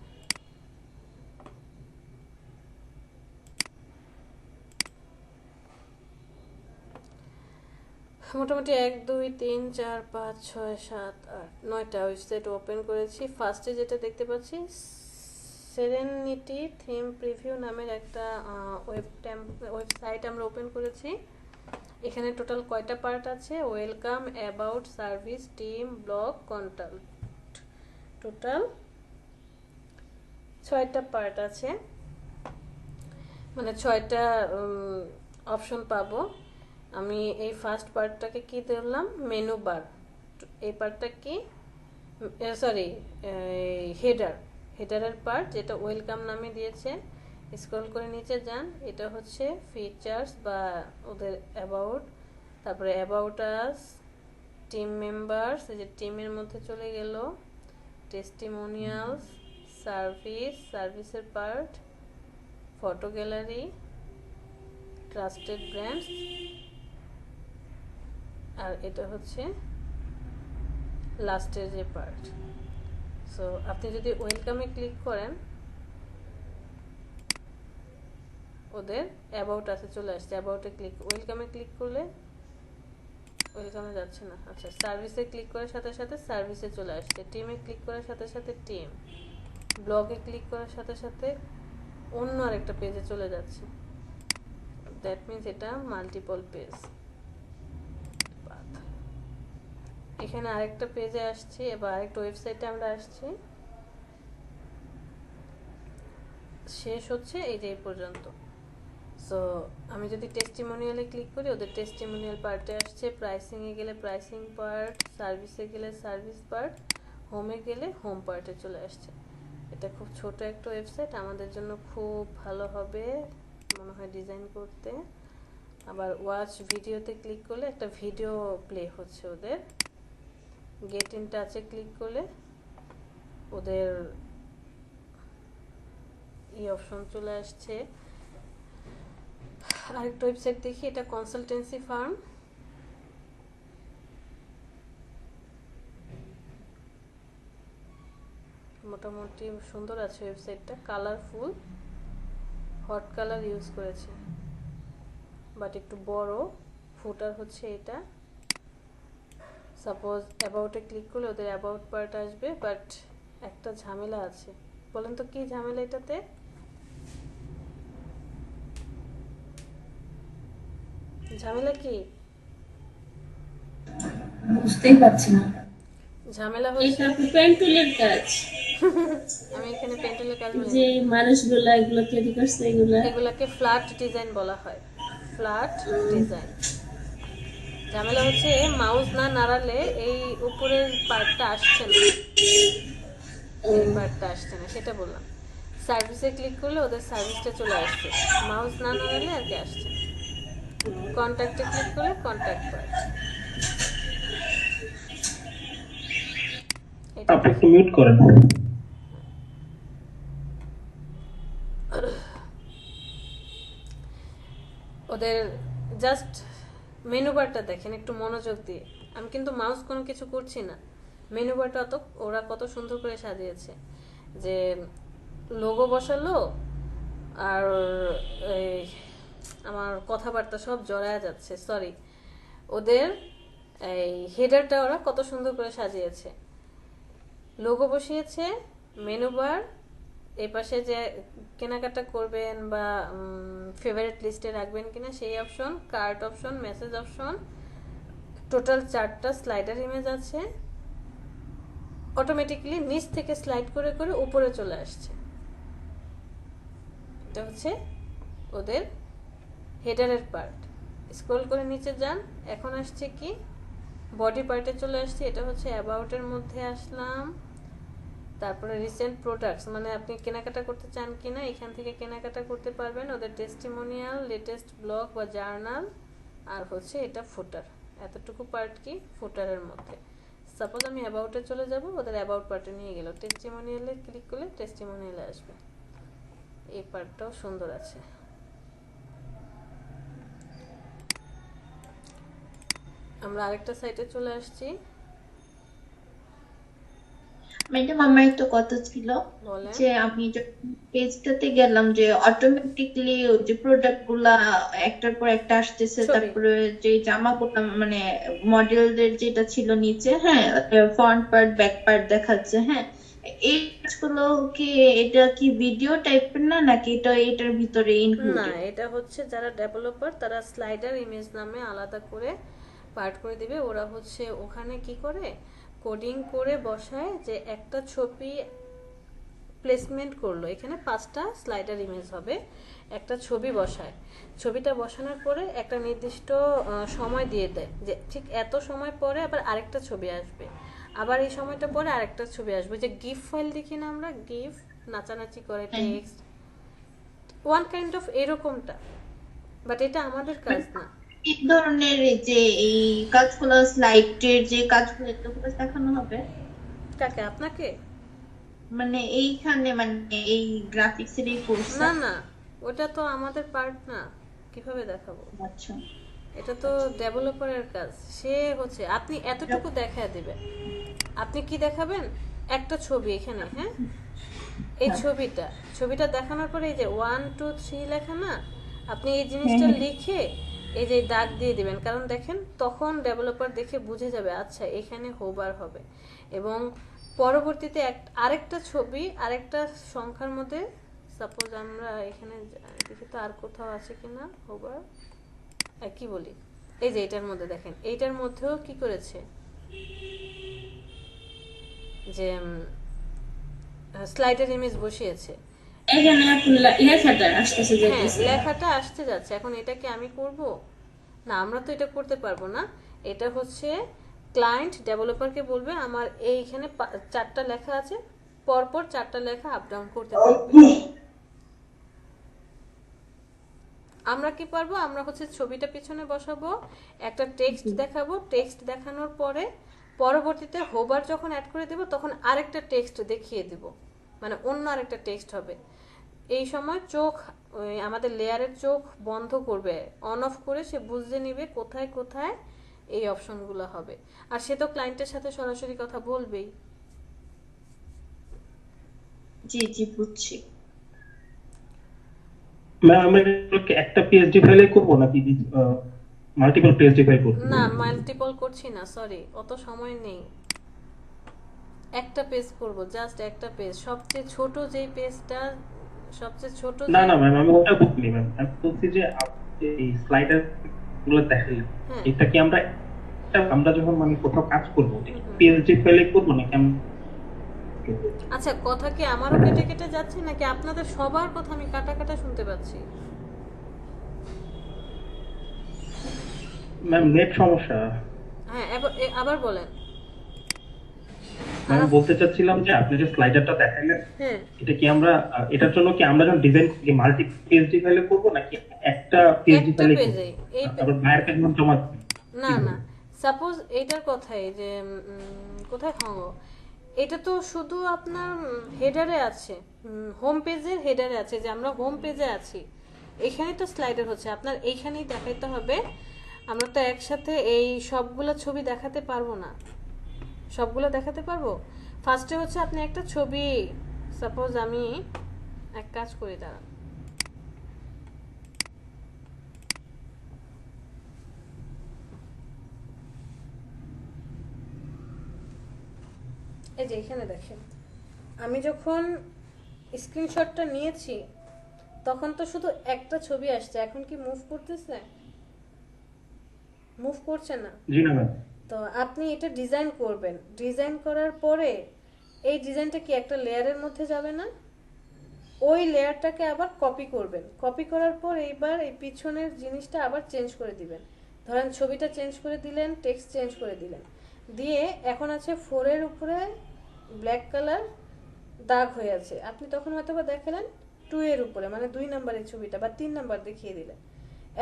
মোটামুটি 1 2 3 4 5 6 7 8 9টা ওয়েবসাইট ওপেন করেছি। ফার্স্টে যেটা দেখতে পাচ্ছি সেরেনিটি থিম প্রিভিউ নামের একটা ওয়েবসাইট আমরা ওপেন করেছি। এখানে টোটাল কয়টা পার্ট আছে? Welcome, about, service, team, blog, contact, total 6টা পার্ট আছে, মানে 6টা অপশন পাবো। আমি এই ফার্স্ট পার্টটাকে কি দিলাম? Menu bar. এই পার্টটা কি? সরি, হেডারের পার্ট, যেটা ওয়েলকাম নামে দিয়েছে। স্ক্রল করে নিচে যান, এটা হচ্ছে ফিচার্স বা ওদের অ্যাবাউট, তারপরে অ্যাবাউট আস, টিম মেম্বার্স, এই যে টিমের মধ্যে চলে গেল, টেস্টিমোনিয়ালস, সার্ভিসের part, photo gallery, trusted brands, আর এটা হচ্ছে লাস্টের যে পার্ট। সো আপনি যদি ওয়েলকামে ক্লিক করেন, ওদের অ্যাবাউট আছে চলে আসছে। অ্যাবাউটে ক্লিক, ওয়েলকামে ক্লিক করলে ওয়েলকামে যাচ্ছে না, আচ্ছা সার্ভিসে ক্লিক করার সাথে সাথে সার্ভিসে চলে আসছে। টিমে ক্লিক করার সাথে সাথে টিম, ব্লগে ক্লিক করার সাথে সাথে অন্য আরেকটা পেজে চলে যাচ্ছে। দ্যাট মিনস এটা মাল্টিপল পেজ। এখানে আরেকটা পেজে আসছি, এবার আরেকটা ওয়েবসাইটে আমরা আসছি। শেষ হচ্ছে এই যে এই পর্যন্ত। সো আমি যদি টেস্টিমোনিয়ালে ক্লিক করি, ওদের টেস্টিমোনিয়াল পার্টে আসছে, প্রাইসিংয়ে গেলে প্রাইসিং পার্ট, সার্ভিসে গেলে সার্ভিস পার্ট, হোমে গেলে হোম পার্টে চলে আসছে। এটা খুব ছোট একটা ওয়েবসাইট, আমাদের জন্য খুব ভালো হবে মনে হয় ডিজাইন করতে। আবার ওয়াচ ভিডিওতে ক্লিক করলে একটা ভিডিও প্লে হচ্ছে ওদের। গেট ইন টাচে ক্লিক করলে ওদের এই অপশন চলে আসছে। আরেকটা ওয়েবসাইট দেখি, এটা কনসালটেন্সি ফার্ম। মোটামুটি সুন্দর আছে ওয়েবসাইটটা, কালারফুল, হট কালার ইউজ করেছে, বাট একটু বড়। ফুটার হচ্ছে এটা। সাপোজ অ্যাবাউটে ক্লিক করলে ওদের অ্যাবাউট পার্ট আসবে, বাট একটা ঝামেলা আছে। বলেন তো কি ঝামেলা এটাতে? ঝামেলা কি? বুঝতেই পারছি না। ঝামেলা এটা হচ্ছে পেন্টুলের কাজ, আমি এখানে পেন্টুলের কাজ বলি যে না। মানুষগুলা এগুলো তৈরি করছে এগুলা এগুলাকে ফ্ল্যাট ডিজাইন বলা হয়, ফ্ল্যাট ডিজাইন। ঝামেলা হচ্ছে মাউস না নাড়ালে এই উপরের পার্টটা আসছে না, এই পার্টটা আসছে না, সেটা বললাম। সার্ভিসে ক্লিক করলে ওদের সার্ভিসটা চলে আসছে, মাউস না নাড়ালে আর কি আসছে। কন্ট্যাক্টে ক্লিক করলে কন্ট্যাক্ট পার্ট। আপনি একটু মিউট করেন। ওদের জাস্ট মেনু বারটা দেখেন একটু মনোযোগ দিয়ে। আমি কিন্তু মাউস কোনো কিছু করছি না, মেনু বারটা তো ওরা কত সুন্দর করে সাজিয়েছে, যে লোগো বসালো আর এই আমার কথাবার্তা সব জড়ায় যাচ্ছে, সরি। ওদের এই হেডারটা ওরা কত সুন্দর করে সাজিয়েছে, লোগো বসিয়েছে, মেনু বার, এই পাশে যে কেনাকাটা করবেন বা ফেভারিট লিস্টে রাখবেন কিনা সেই option, cart option, message option, total 4টা স্লাইডার ইমেজ আছে। অটোমেটিক্যালি নিচ থেকে স্লাইড করে করে উপরে চলে আসছে। এটা হচ্ছে ওদের হেডারের পার্ট। স্ক্রল করে নিচে যান, এখন আসছে কি বডি পার্টে চলে আসছে। এটা হচ্ছে অ্যাবাউটের মধ্যে আসলাম, তারপরে রিসেন্ট প্রোডাক্টস, মানে আপনি কেনাকাটা করতে চান কিনা এখান থেকে কেনাকাটা করতে পারবেন। ওদের টেস্টিমোনিয়াল, লেটেস্ট ব্লগ বা জার্নাল, আর হচ্ছে এটা ফুটার। এতটুকু পার্ট কি ফুটারের মধ্যে। সাপোজ আমি অ্যাবাউটে চলে যাব, ওদের অ্যাবাউট পার্টে নিয়ে গেল, টেস্টিমোনিয়ালে ক্লিক করলে টেস্টিমোনিয়ালে আসবে। এই পার্টটাও সুন্দর আছে। আমরা আরেকটা সাইটে চলে আসছি। ম্যাডাম আমার একটা কথা ছিল, বলেন। যে আমি পেজটাতে গেলাম, যে অটোমেটিকলি যে প্রোডাক্ট গুলা একটার পর একটা আসতেছে, ছবি। তারপরে যে জামাগুলা মানে মডেলদের যেটা ছিল নিচে, হ্যাঁ ফ্রন্ট পার্ট ব্যাক পার্ট দেখাচ্ছে, হ্যাঁ এই কাজগুলো কি, এটা কি ভিডিও টাইপের না নাকি এটা এটার ভিতরে না, ইনক্লুডেড? এটা হচ্ছে যারা ডেভেলপার তারা স্লাইডার ইমেজ নামে আলাদা করে পার্ট করে দিবে। ওরা হচ্ছে ওখানে কি করে কোডিং করে বসায় যে একটা ছবি প্লেসমেন্ট করলো, এখানে 5টা স্লাইডার ইমেজ হবে, একটা ছবি বসায়। ছবিটা বসানোর পরে একটা নির্দিষ্ট সময় দিয়ে দেয় যে ঠিক এত সময় পরে আবার আরেকটা ছবি আসবে, আবার এই সময়টা পরে আরেকটা ছবি আসবে। যে গিফ ফাইল দেখি না আমরা, গিফ নাচানাচি করে টেক্সট, ওয়ান কাইন্ড অফ এরকমটা, বাট এটা আমাদের কাজ না। এই ধরনের এই যে এই কাজগুলো, স্লাইডের যে কাজগুলো, এগুলো দেখানো হবে কাকে? আপনাকে? মানে এইখানে, মানে এই গ্রাফিক্স এর এই কোর্সটা? না না, ওটা তো আমাদের পার্ট না, কিভাবে দেখাবো? আচ্ছা, এটা তো ডেভেলপারের কাজ। সে হচ্ছে আপনি এতটুকু দেখায় দিবেন। আপনি কি দেখাবেন? একটা ছবি এখানে, হ্যাঁ, এই ছবিটা দেখানোর পরে এই যে 1 2 3 লেখা না, আপনি এই জিনিসটা লিখে এই যে দাগ দিয়ে দিবেন। কারণ দেখেন তখন ডেভেলপার দেখে বুঝে যাবে আচ্ছা এখানে হোবার হবে। এবং পরবর্তীতে আরেকটা ছবি আরেকটা সংখ্যার মধ্যে, সাপোজ আমরা এখানে দেখি তো আর কোথাও আছে কিনা হোবার, কি বলি, এই যে এটার মধ্যে দেখেন, এইটার মধ্যেও কি করেছে যে স্লাইডার ইমেজ বসিয়েছে। এখানে আপনার লেখাটা আসতেছে হ্যাঁ, যেতেছে। লেখাটা আসতে যাচ্ছে। এখন এটা কি আমি করব? না, আমরা তো এটা করতে পারবো না। এটা হচ্ছে ক্লায়েন্ট ডেভেলপারকে বলবে আমার এইখানে 4টা লেখা আছে, পরপর 4টা লেখা আপ ডাউন করতে থাকবে। আমরা কি পারবো? আমরা হচ্ছে ছবিটা পিছনে বসাবো, একটা টেক্সট দেখাবো, টেক্সট দেখানোর পরে পরবর্তীতে হোবার যখন অ্যাড করে দেব তখন আরেকটা টেক্সট দেখিয়ে দেব, মানে অন্য আরেকটা টেক্সট হবে। এই সময় চোখ, আমাদের লেয়ারের চোখ বন্ধ করবে, অন অফ করে সে বুঝে নিবে কোথায় কোথায় এই অপশনগুলো হবে। আর সে তো ক্লায়েন্টের সাথে সরাসরি কথা বলবেই। জি জি বুঝছি। ম্যাম আমরা এগুলোকে একটা পিএসডি ফাইলে করব নাকি মাল্টিপল পিএসডি ফাইল করব? না, মাল্টিপল করছি না, সরি, অত সময় নেই। একটা পেজ করব, জাস্ট একটা পেজ, সবচেয়ে ছোট যেই পেজটা, সবচেয়ে ছোট না যে, না ম্যাম, আমি ওটা বলিনি ম্যাম, আমি বলছি যে আপনি এই স্লাইডার গুলো দেখালেন, হ্যাঁ, এটা কি আমরা যখন মানে কোথাও কাজ করব পিএসডি ফাইলে করব নাকি আচ্ছা, কথা কি আমারও কেটে কেটে যাচ্ছে নাকি আপনাদের সবার কথা আমি কাটা কাটা শুনতে পাচ্ছি? ম্যাম নেট সমস্যা? হ্যাঁ, আবার বলেন। আমি বলতে চাচ্ছিলাম যে আপনি যে স্লাইডারটা দেখাইলেন, হ্যাঁ, এটা কি আমরা এটার জন্য কি আমরা যখন ডিজাইন করি মাল্টি পিএসডি ফাইলে করব নাকি একটা পিএসডি একটা ফাইলে করব? পেজে এই তারপর বায়ার কাছে জমা না না, সাপোজ এইটার কথাই যে কোথায় হঙ্গ, এটা তো শুধু আপনার হেডারে আছে, হোম পেজের হেডারে আছে যে আমরা হোম পেজে আছি, এখানে তো স্লাইডার হচ্ছে আপনার এইখানেই দেখাইতে হবে। আমরা তো একসাথে এই সবগুলো ছবি দেখাতে পারবো না, সবগুলো দেখাতে পারবো। ফার্স্টে হচ্ছে আপনি একটা ছবি, সাপোজ আমি এক কাজ করি, দাঁড়ান, এই যে এখানে দেখেন, আমি যখন স্ক্রিনশটটা নিয়েছি তখন তো শুধু একটা ছবি আসছে, এখন কি মুভ করতেছে? মুভ করছে না। জি না ম্যাম। তো আপনি এটা ডিজাইন করবেন, ডিজাইন করার পরে এই ডিজাইনটা কি একটা লেয়ারের মধ্যে যাবে না? ওই লেয়ারটাকে আবার কপি করবেন, কপি করার পর এইবার এই পিছনের জিনিসটা আবার চেঞ্জ করে দিবেন। ধরেন ছবিটা চেঞ্জ করে দিলেন, টেক্সট চেঞ্জ করে দিলেন, দিয়ে এখন আছে 4-এর উপরে ব্ল্যাক কালার দাগ হয়ে আছে, আপনি তখন হয়তো বা দেখালেন 2-এর উপরে, মানে 2 নাম্বারের ছবিটা বা 3 নাম্বার দেখিয়ে দিলেন।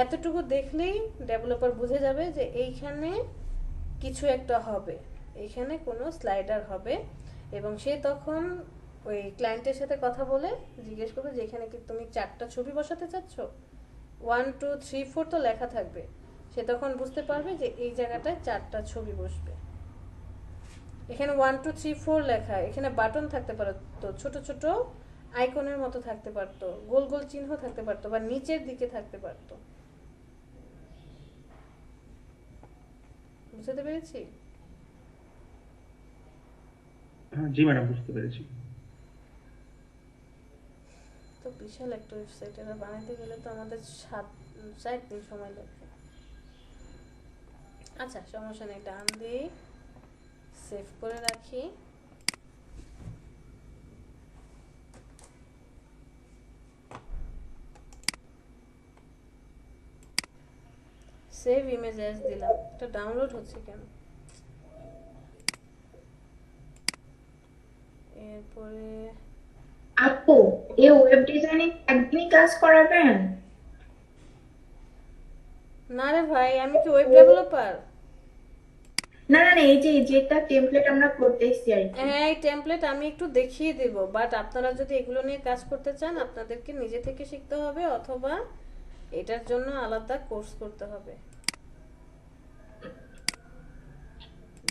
এতটুকু দেখলেই ডেভেলপার বুঝে যাবে যে এইখানে কিছু একটা হবে, এইখানে কোনো স্লাইডার হবে। এবং সে তখন ওই ক্লায়েন্টের সাথে কথা বলে জিজ্ঞেস করবে যে এখানে কি তুমি 4টা ছবি বসাতে চাচ্ছ, 1 2 3 4 তো লেখা থাকবে, সে তখন বুঝতে পারবে যে এই জায়গাটায় 4টা ছবি বসবে। এখানে 1 2 3 4 লেখা, এখানে বাটন থাকতে পারতো, ছোট ছোট আইকনের মতো থাকতে পারতো, গোল গোল চিহ্ন থাকতে পারতো, বা নিচের দিকে থাকতে পারতো। বুঝতে পেরেছি? হ্যাঁ জি ম্যাডাম, বুঝতে পেরেছি। তো বিশাল একটা ওয়েবসাইট, এটা বানাইতে গেলে তো আমাদের 4 দিন সময় লাগবে। আচ্ছা সমস্যা নেই, ডান দিয়ে সেভ করে রাখি। সেভ ইমেজ অ্যাজ দিলাম, এটা ডাউনলোড হচ্ছে কেন? এরপরে আপু এই ওয়েব ডিজাইনিং একদিনই কাজ করাবেন? না রে ভাই, আমি কি ওয়েব ডেভেলপার? না না না, এই যে যেটা টেমপ্লেট আমরা করতেছি আর কি। হ্যাঁ এই টেমপ্লেট আমি একটু দেখিয়ে দেব, বাট আপনারা যদি এগুলো নিয়ে কাজ করতে চান আপনাদেরকে নিজে থেকে শিখতে হবে, অথবা এটার জন্য আলাদা কোর্স করতে হবে।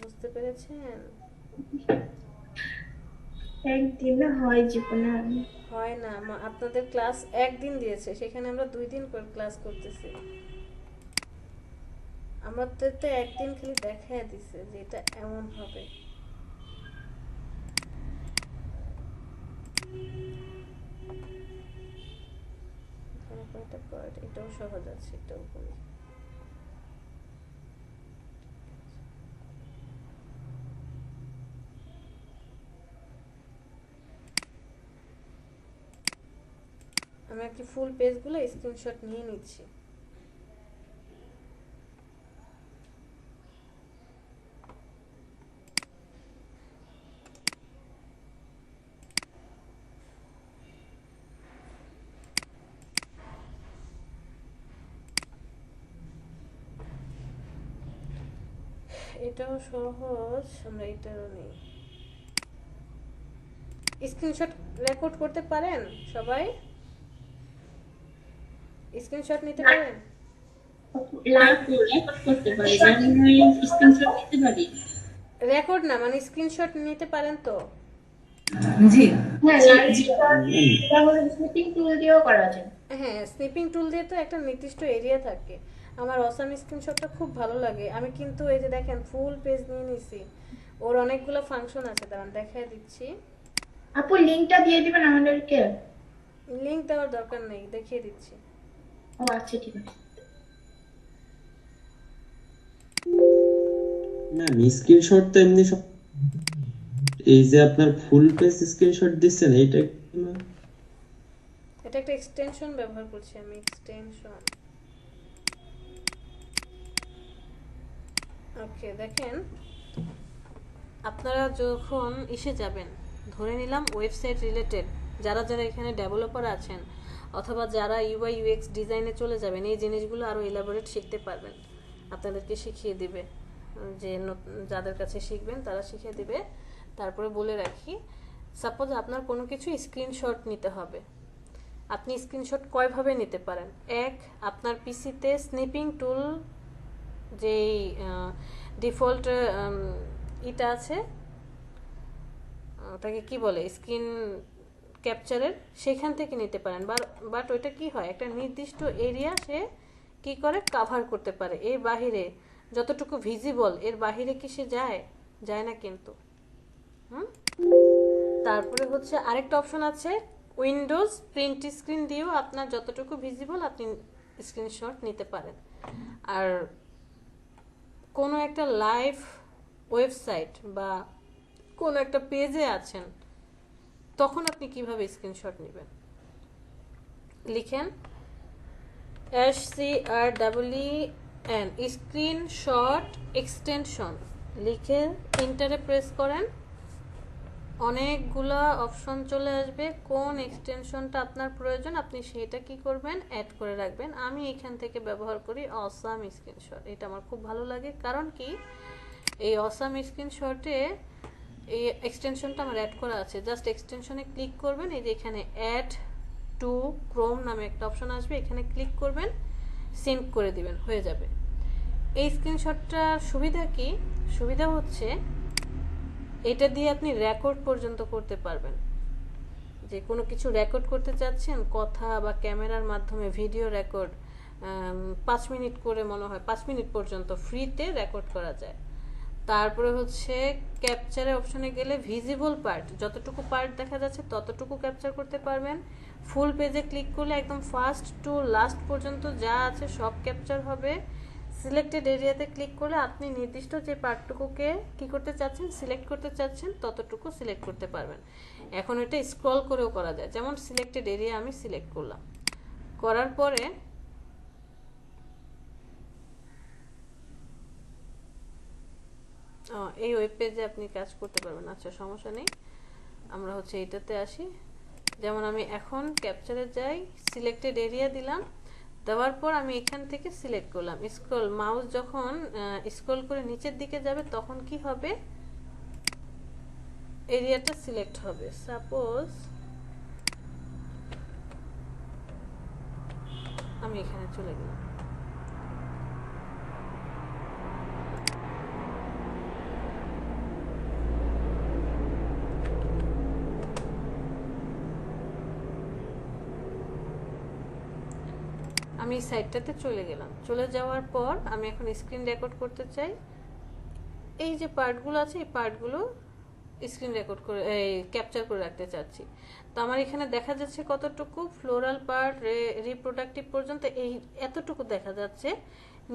বুঝতে পেরেছেন? একদিনে হয় জীবনে? হয় না, আপনাদের ক্লাস একদিন দিয়েছে, সেখানে আমরা 2 দিন করে ক্লাস করতেছি। আমাদের তো একদিন খালি দেখায় দিছে যে এটা এমন হবে। এখানে কয়টা পার্ট, এটাও সহজ আছে, এটাও করি। আমি একটি ফুল পেজগুলো স্ক্রিনশট নিয়ে নিচ্ছি। এটাও সহজ, আমরা এটারও নেই। স্ক্রিনশট রেকর্ড করতে পারেন সবাই? স্ক্রিনশট নিতে পারেন? রেকর্ড করতে পারি, স্ক্রিনশট নিতে পারি। রেকর্ড না, মানে স্ক্রিনশট নিতে পারেন তো? জি। হ্যাঁ, এটা হলো স্নিপিং টুল দিয়েও করা যায়। হ্যাঁ স্নিপিং টুল দিয়ে তো একটা নির্দিষ্ট এরিয়া থাকে। আমার অসাম স্ক্রিনশটটা খুব ভালো লাগে। আমি কিন্তু এই যে দেখেন ফুল পেজ নিয়ে নিছি, ওর অনেকগুলো ফাংশন আছে, দাঁড়ান দেখায় দিচ্ছি। আপু লিংকটা দিয়ে দিবেন আমাদেরকে। লিংক দেওয়ার দরকার নেই, দেখিয়ে দিচ্ছি। ও আচ্ছা ঠিক আছে। না স্ক্রিনশট তো এমনি সব, এই যে আপনার ফুল পেজ স্ক্রিনশট দিচ্ছেন এইটা কি না? এটা একটা এক্সটেনশন ব্যবহার করছি আমি, এক্সটেনশন। ওকে দেখেন, আপনারা যখন ইসে যাবেন, ধরে নিলাম ওয়েবসাইট রিলেটেড, যারা যারা এখানে ডেভেলপার আছেন অথবা যারা ইউআই ইউএক্স ডিজাইনে চলে যাবেন, এই জিনিসগুলো আরও এলাবোরেট শিখতে পারবেন, আপনাদেরকে শিখিয়ে দিবে। যে যাদের কাছে শিখবেন তারা শিখিয়ে দিবে। তারপরে বলে রাখি, সাপোজ আপনার কোনো কিছু স্ক্রিনশট নিতে হবে, আপনি স্ক্রিনশট কয়ভাবে নিতে পারেন? এক, আপনার পিসিতে স্নিপিং টুল যেই ডিফল্ট এটা আছে, ওটাকে কি বলে, স্ক্রিন ক্যাপচারের, সেখান থেকে নিতে পারেন। বাট ওইটা কি হয়, একটা নির্দিষ্ট এরিয়া সে কি করে কাভার করতে পারে, এর বাহিরে যতটুকু ভিজিবল এর বাহিরে কি সে যায় না কিন্তু। তারপরে হচ্ছে আরেকটা অপশন আছে উইন্ডোজ প্রিন্ট স্ক্রিন দিয়েও আপনার যতটুকু ভিজিবল আপনি স্ক্রিনশট নিতে পারেন। আর কোনো একটা লাইভ ওয়েবসাইট বা কোনো একটা পেজে আছেন, তখন আপনি কিভাবে স্ক্রিনশট নেবেন? লিখেন SCREEN স্ক্রিনশট এক্সটেনশন, লিখে ইন্টারে প্রেস করেন, অনেকগুলা অপশন চলে আসবে। কোন এক্সটেনশনটা আপনার প্রয়োজন আপনি সেটা কি করবেন, অ্যাড করে রাখবেন। আমি এখান থেকে ব্যবহার করি অসাম স্ক্রিনশট, এটা আমার খুব ভালো লাগে। কারণ কি, এই অসাম স্ক্রিনশটে এই এক্সটেনশনটা আমার অ্যাড করা আছে। জাস্ট এক্সটেনশনে ক্লিক করবেন, এই যে এখানে অ্যাড টু ক্রোম নামে একটা অপশন আসবে, এখানে ক্লিক করবেন, সিঙ্ক করে দিবেন, হয়ে যাবে। এই স্ক্রিনশটটার সুবিধা কি? সুবিধা হচ্ছে এটা দিয়ে আপনি রেকর্ড পর্যন্ত করতে পারবেন। যে কোনো কিছু রেকর্ড করতে চাচ্ছেন, কথা বা ক্যামেরার মাধ্যমে ভিডিও রেকর্ড, 5 মিনিট করে মনে হয় 5 মিনিট পর্যন্ত ফ্রিতে রেকর্ড করা যায়। তারপরে হচ্ছে ক্যাপচারের অপশনে গেলে ভিজিবল পার্ট, যতটুকু পার্ট দেখা যাচ্ছে ততটুকু ক্যাপচার করতে পারবেন। ফুল পেজে ক্লিক করলে একদম ফার্স্ট টু লাস্ট পর্যন্ত যা আছে সব ক্যাপচার হবে। সিলেক্টেড এরিয়াতে ক্লিক করলে আপনি নির্দিষ্ট যে পার্টটুকুকে কি করতে চাচ্ছেন, সিলেক্ট করতে চাচ্ছেন, ততটুকু সিলেক্ট করতে পারবেন। এখন এটা স্ক্রল করেও করা যায়, যেমন সিলেক্টেড এরিয়া আমি সিলেক্ট করলাম, করার পরে এই ওয়েব পেজে আপনি কাজ করতে পারবেন। আচ্ছা, সমস্যা নেই, আমরা হচ্ছে এটাতে আসি। যেমন আমি এখন ক্যাপচারে যাই, সিলেক্টেড এরিয়া দিলাম, দেওয়ার পর আমি এখান থেকে সিলেক্ট করলাম। স্ক্রল, মাউস যখন স্ক্রল করে নিচের দিকে যাবে তখন কি হবে, এরিয়াটা সিলেক্ট হবে। সাপোজ আমি এখানে চলে গেলাম, আমি এই সাইটটাতে চলে গেলাম। চলে যাওয়ার পর আমি এখন স্ক্রিন রেকর্ড করতে চাই। এই যে পার্টগুলো আছে এই পার্টগুলো স্ক্রিন রেকর্ড করে ক্যাপচার করে রাখতে চাচ্ছি। তো আমার এখানে দেখা যাচ্ছে কতটুকু, ফ্লোরাল পার্ট রিপ্রোডাক্টিভ পর্যন্ত এই এতটুকু দেখা যাচ্ছে,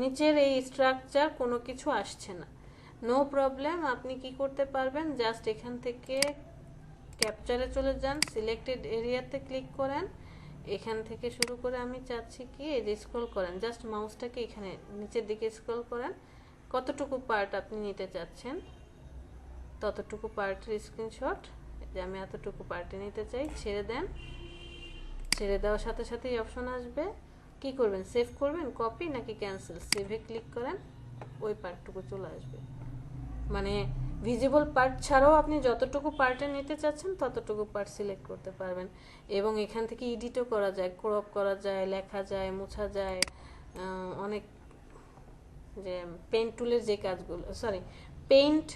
নিচের এই স্ট্রাকচার কোনো কিছু আসছে না। নো প্রবলেম, আপনি কি করতে পারবেন, জাস্ট এখান থেকে ক্যাপচারে চলে যান, সিলেক্টেড এরিয়াতে ক্লিক করেন, এখান থেকে শুরু করে আমি চাচ্ছি কি এই যে স্ক্রল করেন, জাস্ট মাউসটাকে এখানে নিচের দিকে স্ক্রল করেন, কতটুকু পার্ট আপনি নিতে চাচ্ছেন ততটুকু পার্টের স্ক্রিনশট, যে আমি এতটুকু পার্টে নিতে চাই, ছেড়ে দেন। ছেড়ে দেওয়ার সাথে সাথে এই অপশন আসবে, কি করবেন, সেভ করবেন, কপি নাকি ক্যান্সেল, সেভে ক্লিক করেন, ওই পার্টটুকু চলে আসবে। মানে ভিজিবল পার্ট ছাড়াও আপনি যতটুকু পার্টে নিতে চাচ্ছেন ততটুকু পার্ট সিলেক্ট করতে পারবেন। এবং এখান থেকে এডিটও করা যায়, ক্রপ করা যায়, লেখা যায়, মোছা যায়, অনেক যে পেইন্ট টুলের যে কাজগুলো, সরি পেইন্ট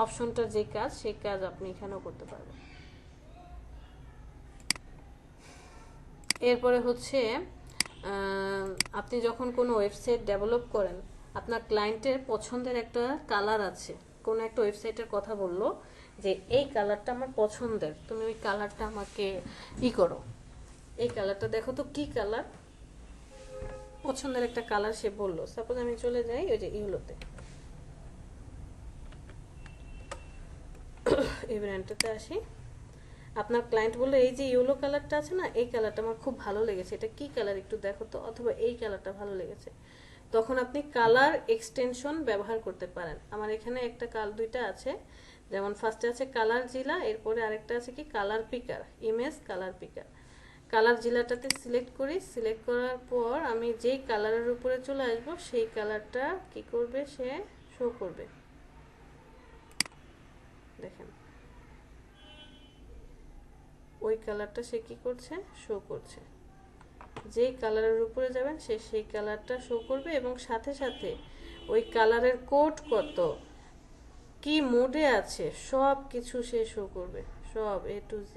অপশনটার যে কাজ, সেই কাজ আপনি এখানেও করতে পারবেন। এরপরে হচ্ছে আপনি যখন কোনো ওয়েবসাইট ডেভেলপ করেন, আপনার ক্লায়েন্টের পছন্দের একটা কালার আছে, কোনো একটা ওয়েবসাইটের কথা বললো যে এই কালারটা আমার পছন্দের, তুমি ওই কালারটা আমাকে করো, এই কালারটা দেখো তো কি কালার, পছন্দের একটা কালার সে বললো। সাপোজ আমি চলে যাই ওই যে ইউলোতে, এই ব্র্যান্ডটাতে আসি, আপনার ক্লায়েন্ট বললো এই যে ইয়েলো কালারটা আছে না, এই কালারটা আমার খুব ভালো লেগেছে, এটা কি কালার একটু দেখো তো, অথবা এই কালারটা ভালো লেগেছে, তখন আপনি কালার এক্সটেনশন ব্যবহার করতে পারেন। আমার এখানে একটা দুইটা আছে, যেমন ফার্স্টে আছে কালার জিলা, এরপরে আরেকটা আছে কি colour picker, image colour picker. Colour জিলাটাতে সিলেক্ট করি, সিলেক্ট করার পর আমি যেই কালারের উপরে চলে আসবো সেই কালারটা কি করবে, সে শো করবে। দেখেন ওই কালারটা সে কি করছে, শো করছে। যেই কালারের উপরে যাবেন সে সেই কালারটা শো করবে, এবং সাথে সাথে ওই কালারের কোড কত, কি মোডে আছে, সব কিছু সে শো করবে, সব A to Z,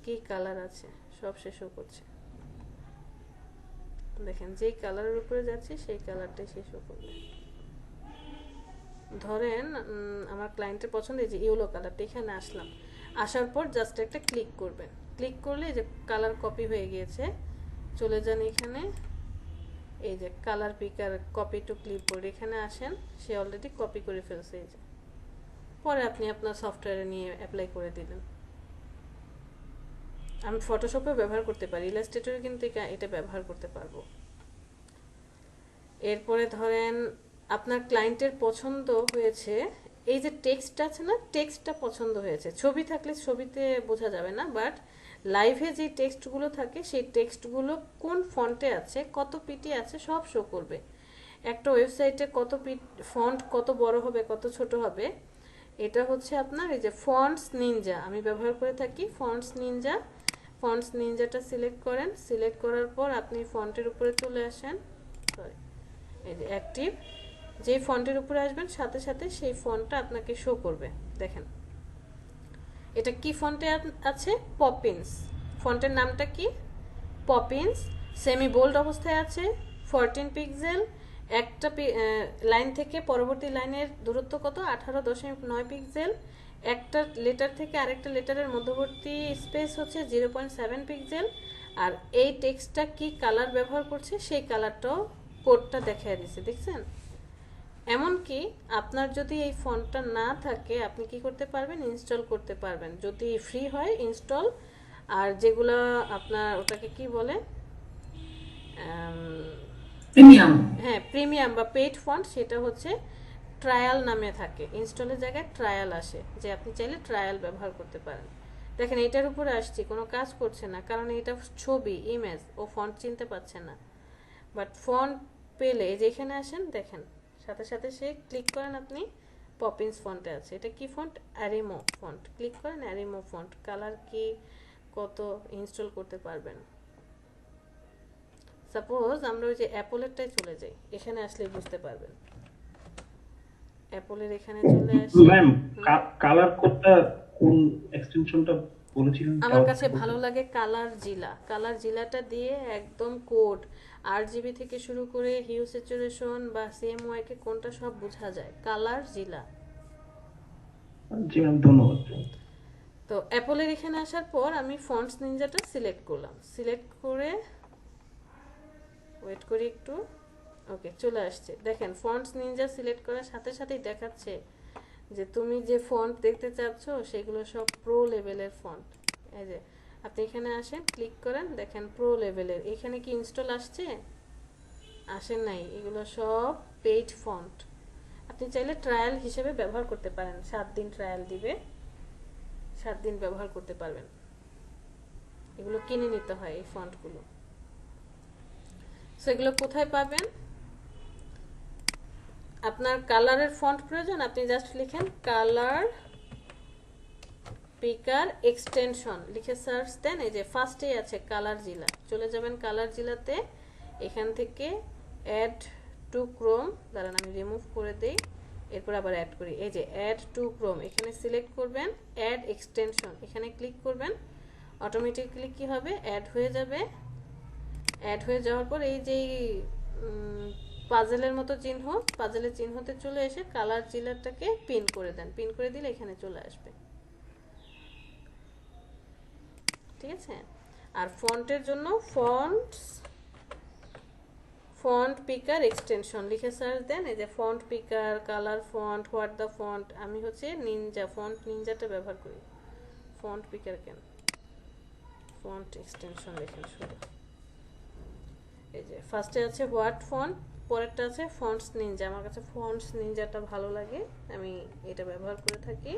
কি কালার আছে সব সে শো করছে। দেখেন যেই কালারের উপরে যাচ্ছে সেই কালারটাই সে শো করবে। ধরেন আমার ক্লায়েন্টের পছন্দ এই যে ইয়েলো কালারটা, এখানে আসলাম, আসার পর জাস্ট একটা ক্লিক করবেন, ক্লিক করলে যে কালার কপি হয়ে গিয়েছে, চলে যান এখানে, এই যে কালার পিকার কপি টু ক্লিপবোর্ড, এখানে আসেন, সে অলরেডি কপি করে ফেলছে, এই যে পরে আপনি আপনার সফটওয়্যারে নিয়ে অ্যাপ্লাই করে দিলেন। আমি ফটোশপে ব্যবহার করতে পারি, ইলাস্ট্রেটরে কিন্তু এটা ব্যবহার করতে পারবো। এরপরে ধরেন আপনার ক্লায়েন্টের পছন্দ হয়েছে এই যে টেক্সটটা আছে না, টেক্সটটা পছন্দ হয়েছে, ছবি থাকলে ছবিতে বোঝা যাবে না, বাট লাইভে যে টেক্সটগুলো থাকে সেই টেক্সটগুলো কোন ফন্টে আছে, কত পিটি আছে, সব শো করবে। একটা ওয়েবসাইটে কত ফন্ট কত বড় হবে কত ছোট হবে, এটা হচ্ছে আপনার এই যে ফন্টস নিনজা, আমি ব্যবহার করে থাকি ফন্টস নিনজা। ফন্টস নিনজাটা সিলেক্ট করেন, সিলেক্ট করার পর আপনি ফন্টের উপরে চলে আসেন, সরি এই যে অ্যাক্টিভ, যে ফন্টের উপরে আসবেন সাথে সাথে সেই ফন্টটা আপনাকে শো করবে। দেখেন এটা কি ফন্টে আছে, পপিন্স, ফন্টের নামটা কি, পপিন্স, সেমি বোল্ড অবস্থায় আছে, 14 পিক্সেল, একটা লাইন থেকে পরবর্তী লাইনের দূরত্ব কত? 18.9 পিক্সেল। একটা লেটার থেকে আরেকটা লেটারের মধ্যবর্তী স্পেস হচ্ছে 0.7 পিক্সেল। আর এই টেক্সটটা কি কালার ব্যবহার করছে সেই কালারটাও কোডটা দেখায় দিছে, দেখছেন? এমনকি আপনার যদি এই ফন্টটা না থাকে আপনি কি করতে পারবেন? ইনস্টল করতে পারবেন যদি ফ্রি হয় ইনস্টল। আর যেগুলো আপনার ওটাকে কি বলে, প্রিমিয়াম। হ্যাঁ প্রিমিয়াম বা পেইড ফন্ট, সেটা হচ্ছে ট্রায়াল নামে থাকে। ইনস্টলের জায়গায় ট্রায়াল আসে, যে আপনি চাইলে ট্রায়াল ব্যবহার করতে পারেন। দেখেন এটার উপরে আসছি, কোনো কাজ করছে না, কারণ এটা ছবি ইমেজ, ও ফন্ট চিনতে পারছে না। বাট ফন্ট পেলে যেখানে আসেন দেখেন সাথে সাথে সে ক্লিক করেন আপনি পপিন্স ফন্টে আছে। এটা কি ফন্ট? অ্যারিমো ফন্ট। ক্লিক করেন অ্যারিমো ফন্ট, কালার কি কত ইনস্টল করতে পারবেন। সাপোজ আমরা ওই যে অ্যাপলেরটাই চলে যাই, এখানে আসলে বুঝতে পারবেন। অ্যাপলের এখানে চলে আসি। ম্যাম কালার কোডটা কোন এক্সটেনশনটা বলেছিলেন? আমার কাছে ভালো লাগে কালার জিলা। কালার জিলাটা দিয়ে একদম কোড আরজিবি থেকে শুরু করে হিউ স্যাচুরেশন বা সিএমওয়াই কে কোনটা সব বোঝা যায় কালার জিলা। জি ম্যাম, ধন্যবাদ। তো অ্যাপলের এখানে আসার পর আমি ফন্টস নিনজাটা সিলেক্ট করলাম। সিলেক্ট করে ওয়েট করি একটু। ওকে, চলে আসছে। দেখেন ফন্টস নিনজা সিলেক্ট করার সাথে সাথেই দেখাচ্ছে যে তুমি যে ফন্ট দেখতে চাচ্ছ সেগুলো সব প্রো লেভেলের ফন্ট। এই যে আপনি এখানে আসেন, ক্লিক করেন, দেখেন প্রো লেভেলের। এখানে কি ইনস্টল আসছে? আসে নাই, এগুলো সব পেইড ফন্ট। আপনি চাইলে ট্রায়াল হিসেবে ব্যবহার করতে পারেন, 7 দিন ট্রায়াল দিবে, 7 দিন ব্যবহার করতে পারবেন। এগুলো কিনে নিতে হয় এই ফন্টগুলো। সো এগুলো কোথায় পাবেন? আপনার কালারের ফন্ট প্রয়োজন, আপনি জাস্ট লিখেন কালার পিকার এক্সটেনশন লিখে সার্চ দেন। এই যে ফার্স্টেই আছে কালার জিলা, চলে যাবেন কালার জিলাতে। এখান থেকে অ্যাড টু ক্রোম, দাঁড়ান আমি রিমুভ করে দেই, এরপর আবার অ্যাড করি। এই যে অ্যাড টু ক্রোম, এখানে সিলেক্ট করবেন, অ্যাড এক্সটেনশন এখানে ক্লিক করবেন। অটোমেটিক্যালি কি হবে? অ্যাড হয়ে যাবে। অ্যাড হয়ে যাওয়ার পর এই যে পাজেলের মতো চিহ্ন, পাজেলের চিহ্নতে চলে এসে কালার জিলারটাকে পিন করে দেন। পিন করে দিলে এখানে চলে আসবে, ঠিক আছে? আর ফন্টের জন্য ফন্ট পিকার এক্সটেনশন লিখে সার্চ দেন। এই যে font পিকার, colour font, what the font. আমি হচ্ছে নিনজা, ফন্ট নিনজাটা ব্যবহার করি। ফন্ট পিকার কেন, ফন্ট এক্সটেনশন লেখেন শুধু। এই যে ফার্স্টে আছে হোয়াট ফন্ট, পরেরটা আছে ফন্টস নিনজা। আমার কাছে ফন্টস নিনজাটা ভালো লাগে, আমি এটা ব্যবহার করে থাকি।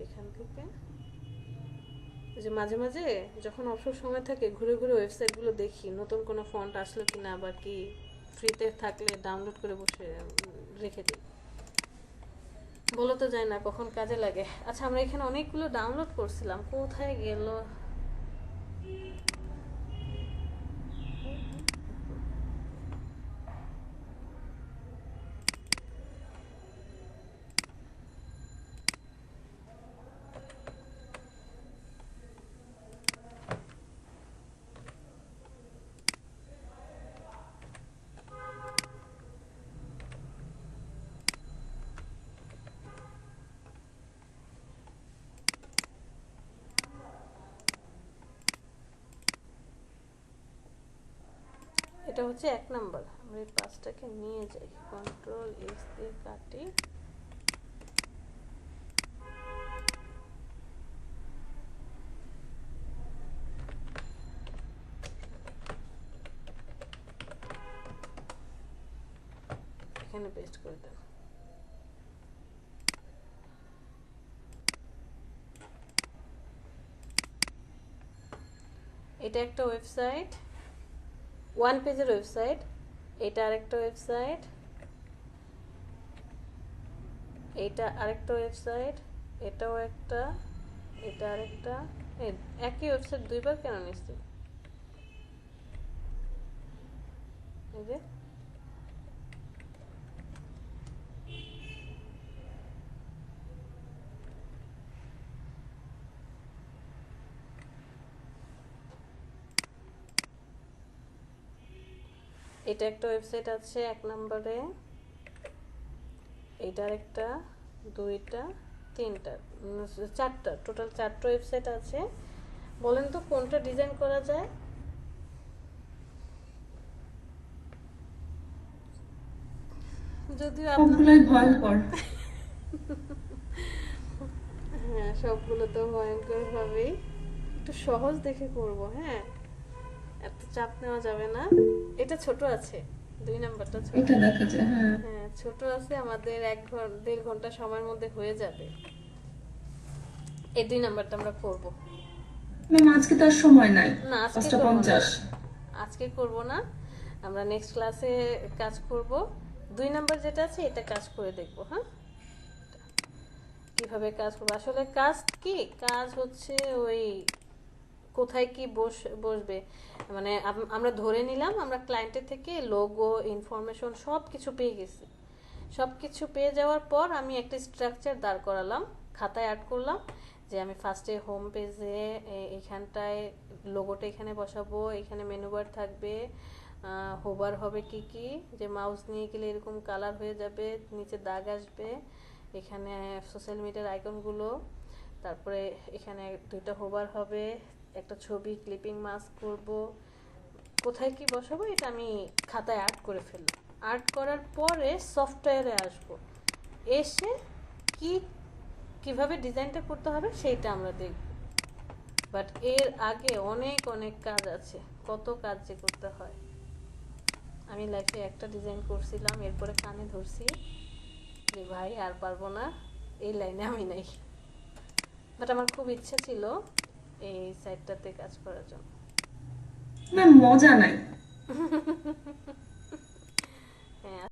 এখান থেকে যে মাঝে মাঝে যখন অবসর সময় থাকে ঘুরে ঘুরে ওয়েবসাইটগুলো দেখি নতুন কোনো ফন্ট আসলো কি না, বা কি ফ্রিতে থাকলে ডাউনলোড করে বসে রেখে দিই। বলো তো যায় না কখন কাজে লাগে। আচ্ছা আমরা এখানে অনেকগুলো ডাউনলোড করছিলাম, কোথায় গেল? এটা হচ্ছে 1 নাম্বার। আমরা এই পাঁচটাকে নিয়ে যাই, কন্ট্রোল এক্স দিয়ে কাটি। এখানে পেস্ট করে দেন। এটা একটা ওয়েবসাইট, 1 পেজের ওয়েবসাইট। এটা আরেকটা ওয়েবসাইট, এটা আরেকটা ওয়েবসাইট, এটাও একটা, এটা আরেকটা। একই ওয়েবসাইট দুইবার কেন নিচ্ছি? এই যে এটা একটা ওয়েবসাইট আছে 1 নম্বরে, এইটার একটা, দুইটা, তিনটা, চারটা, টোটাল 4টা ওয়েবসাইট আছে। বলেন তো কোনটা ডিজাইন করা যায়? যদিও আপনার সবগুলোই ভয়ঙ্কর। হ্যাঁ, সবগুলো তো ভয়ঙ্কর হবেই। একটু সহজ দেখে করব, হ্যাঁ, এত চাপ নেওয়া যাবে না। এটা ছোট আছে, 2 নাম্বারটা ছোট। এটা দেখা যায়, হ্যাঁ। হ্যাঁ, ছোট আছে, আমাদের 1-1.5 ঘন্টা সময়ের মধ্যে হয়ে যাবে। এই 2 নাম্বারটা আমরা করব। ম্যাম আজকে তো আর সময় নাই, না, আজকে 5:50। আজকে করব না, আমরা নেক্সট ক্লাসে কাজ করব। 2 নাম্বার যেটা আছে এটা কাজ করে দেখব, হ্যাঁ, কিভাবে কাজ করব। আসলে কাজ কি, কাজ হচ্ছে ওই কোথায় কি বসবে, মানে আমরা ধরে নিলাম আমরা ক্লায়েন্টের থেকে লোগো, ইনফরমেশন সব কিছু পেয়ে গেছি। সব কিছু পেয়ে যাওয়ার পর আমি একটা স্ট্রাকচার দাঁড় করালাম, খাতায় অ্যাড করলাম যে আমি ফার্স্টে হোম পেজে এইখানটায় লোগোটা এখানে বসাবো, এখানে মেনু বার থাকবে, হোভার হবে কি কি, যে মাউস নিয়ে গেলে এরকম কালার হয়ে যাবে, নিচে দাগ আসবে, এখানে সোশ্যাল মিডিয়ার আইকনগুলো, তারপরে এখানে 2টা হোভার হবে, একটা ছবি ক্লিপিং মাস্ক করব, কোথায় কি বসাবো এটা আমি খাতায় অ্যাড করে ফেললাম। অ্যাড করার পরে সফটওয়্যারে আসব, এসে কিভাবে ডিজাইনটা করতে হবে সেইটা আমরা দেখব। বাট এর আগে অনেক অনেক কাজ আছে, কত কাজ যে করতে হয়। আমি লাইফে একটা ডিজাইন করছিলাম, এরপরে কানে ধরছি যে ভাই আর পারবো না, এই লাইনে আমি নাই। বাট আমার খুব ইচ্ছা ছিল এই সাইটটাতে কাজ করার জন্য। ম্যাম মজা নাই।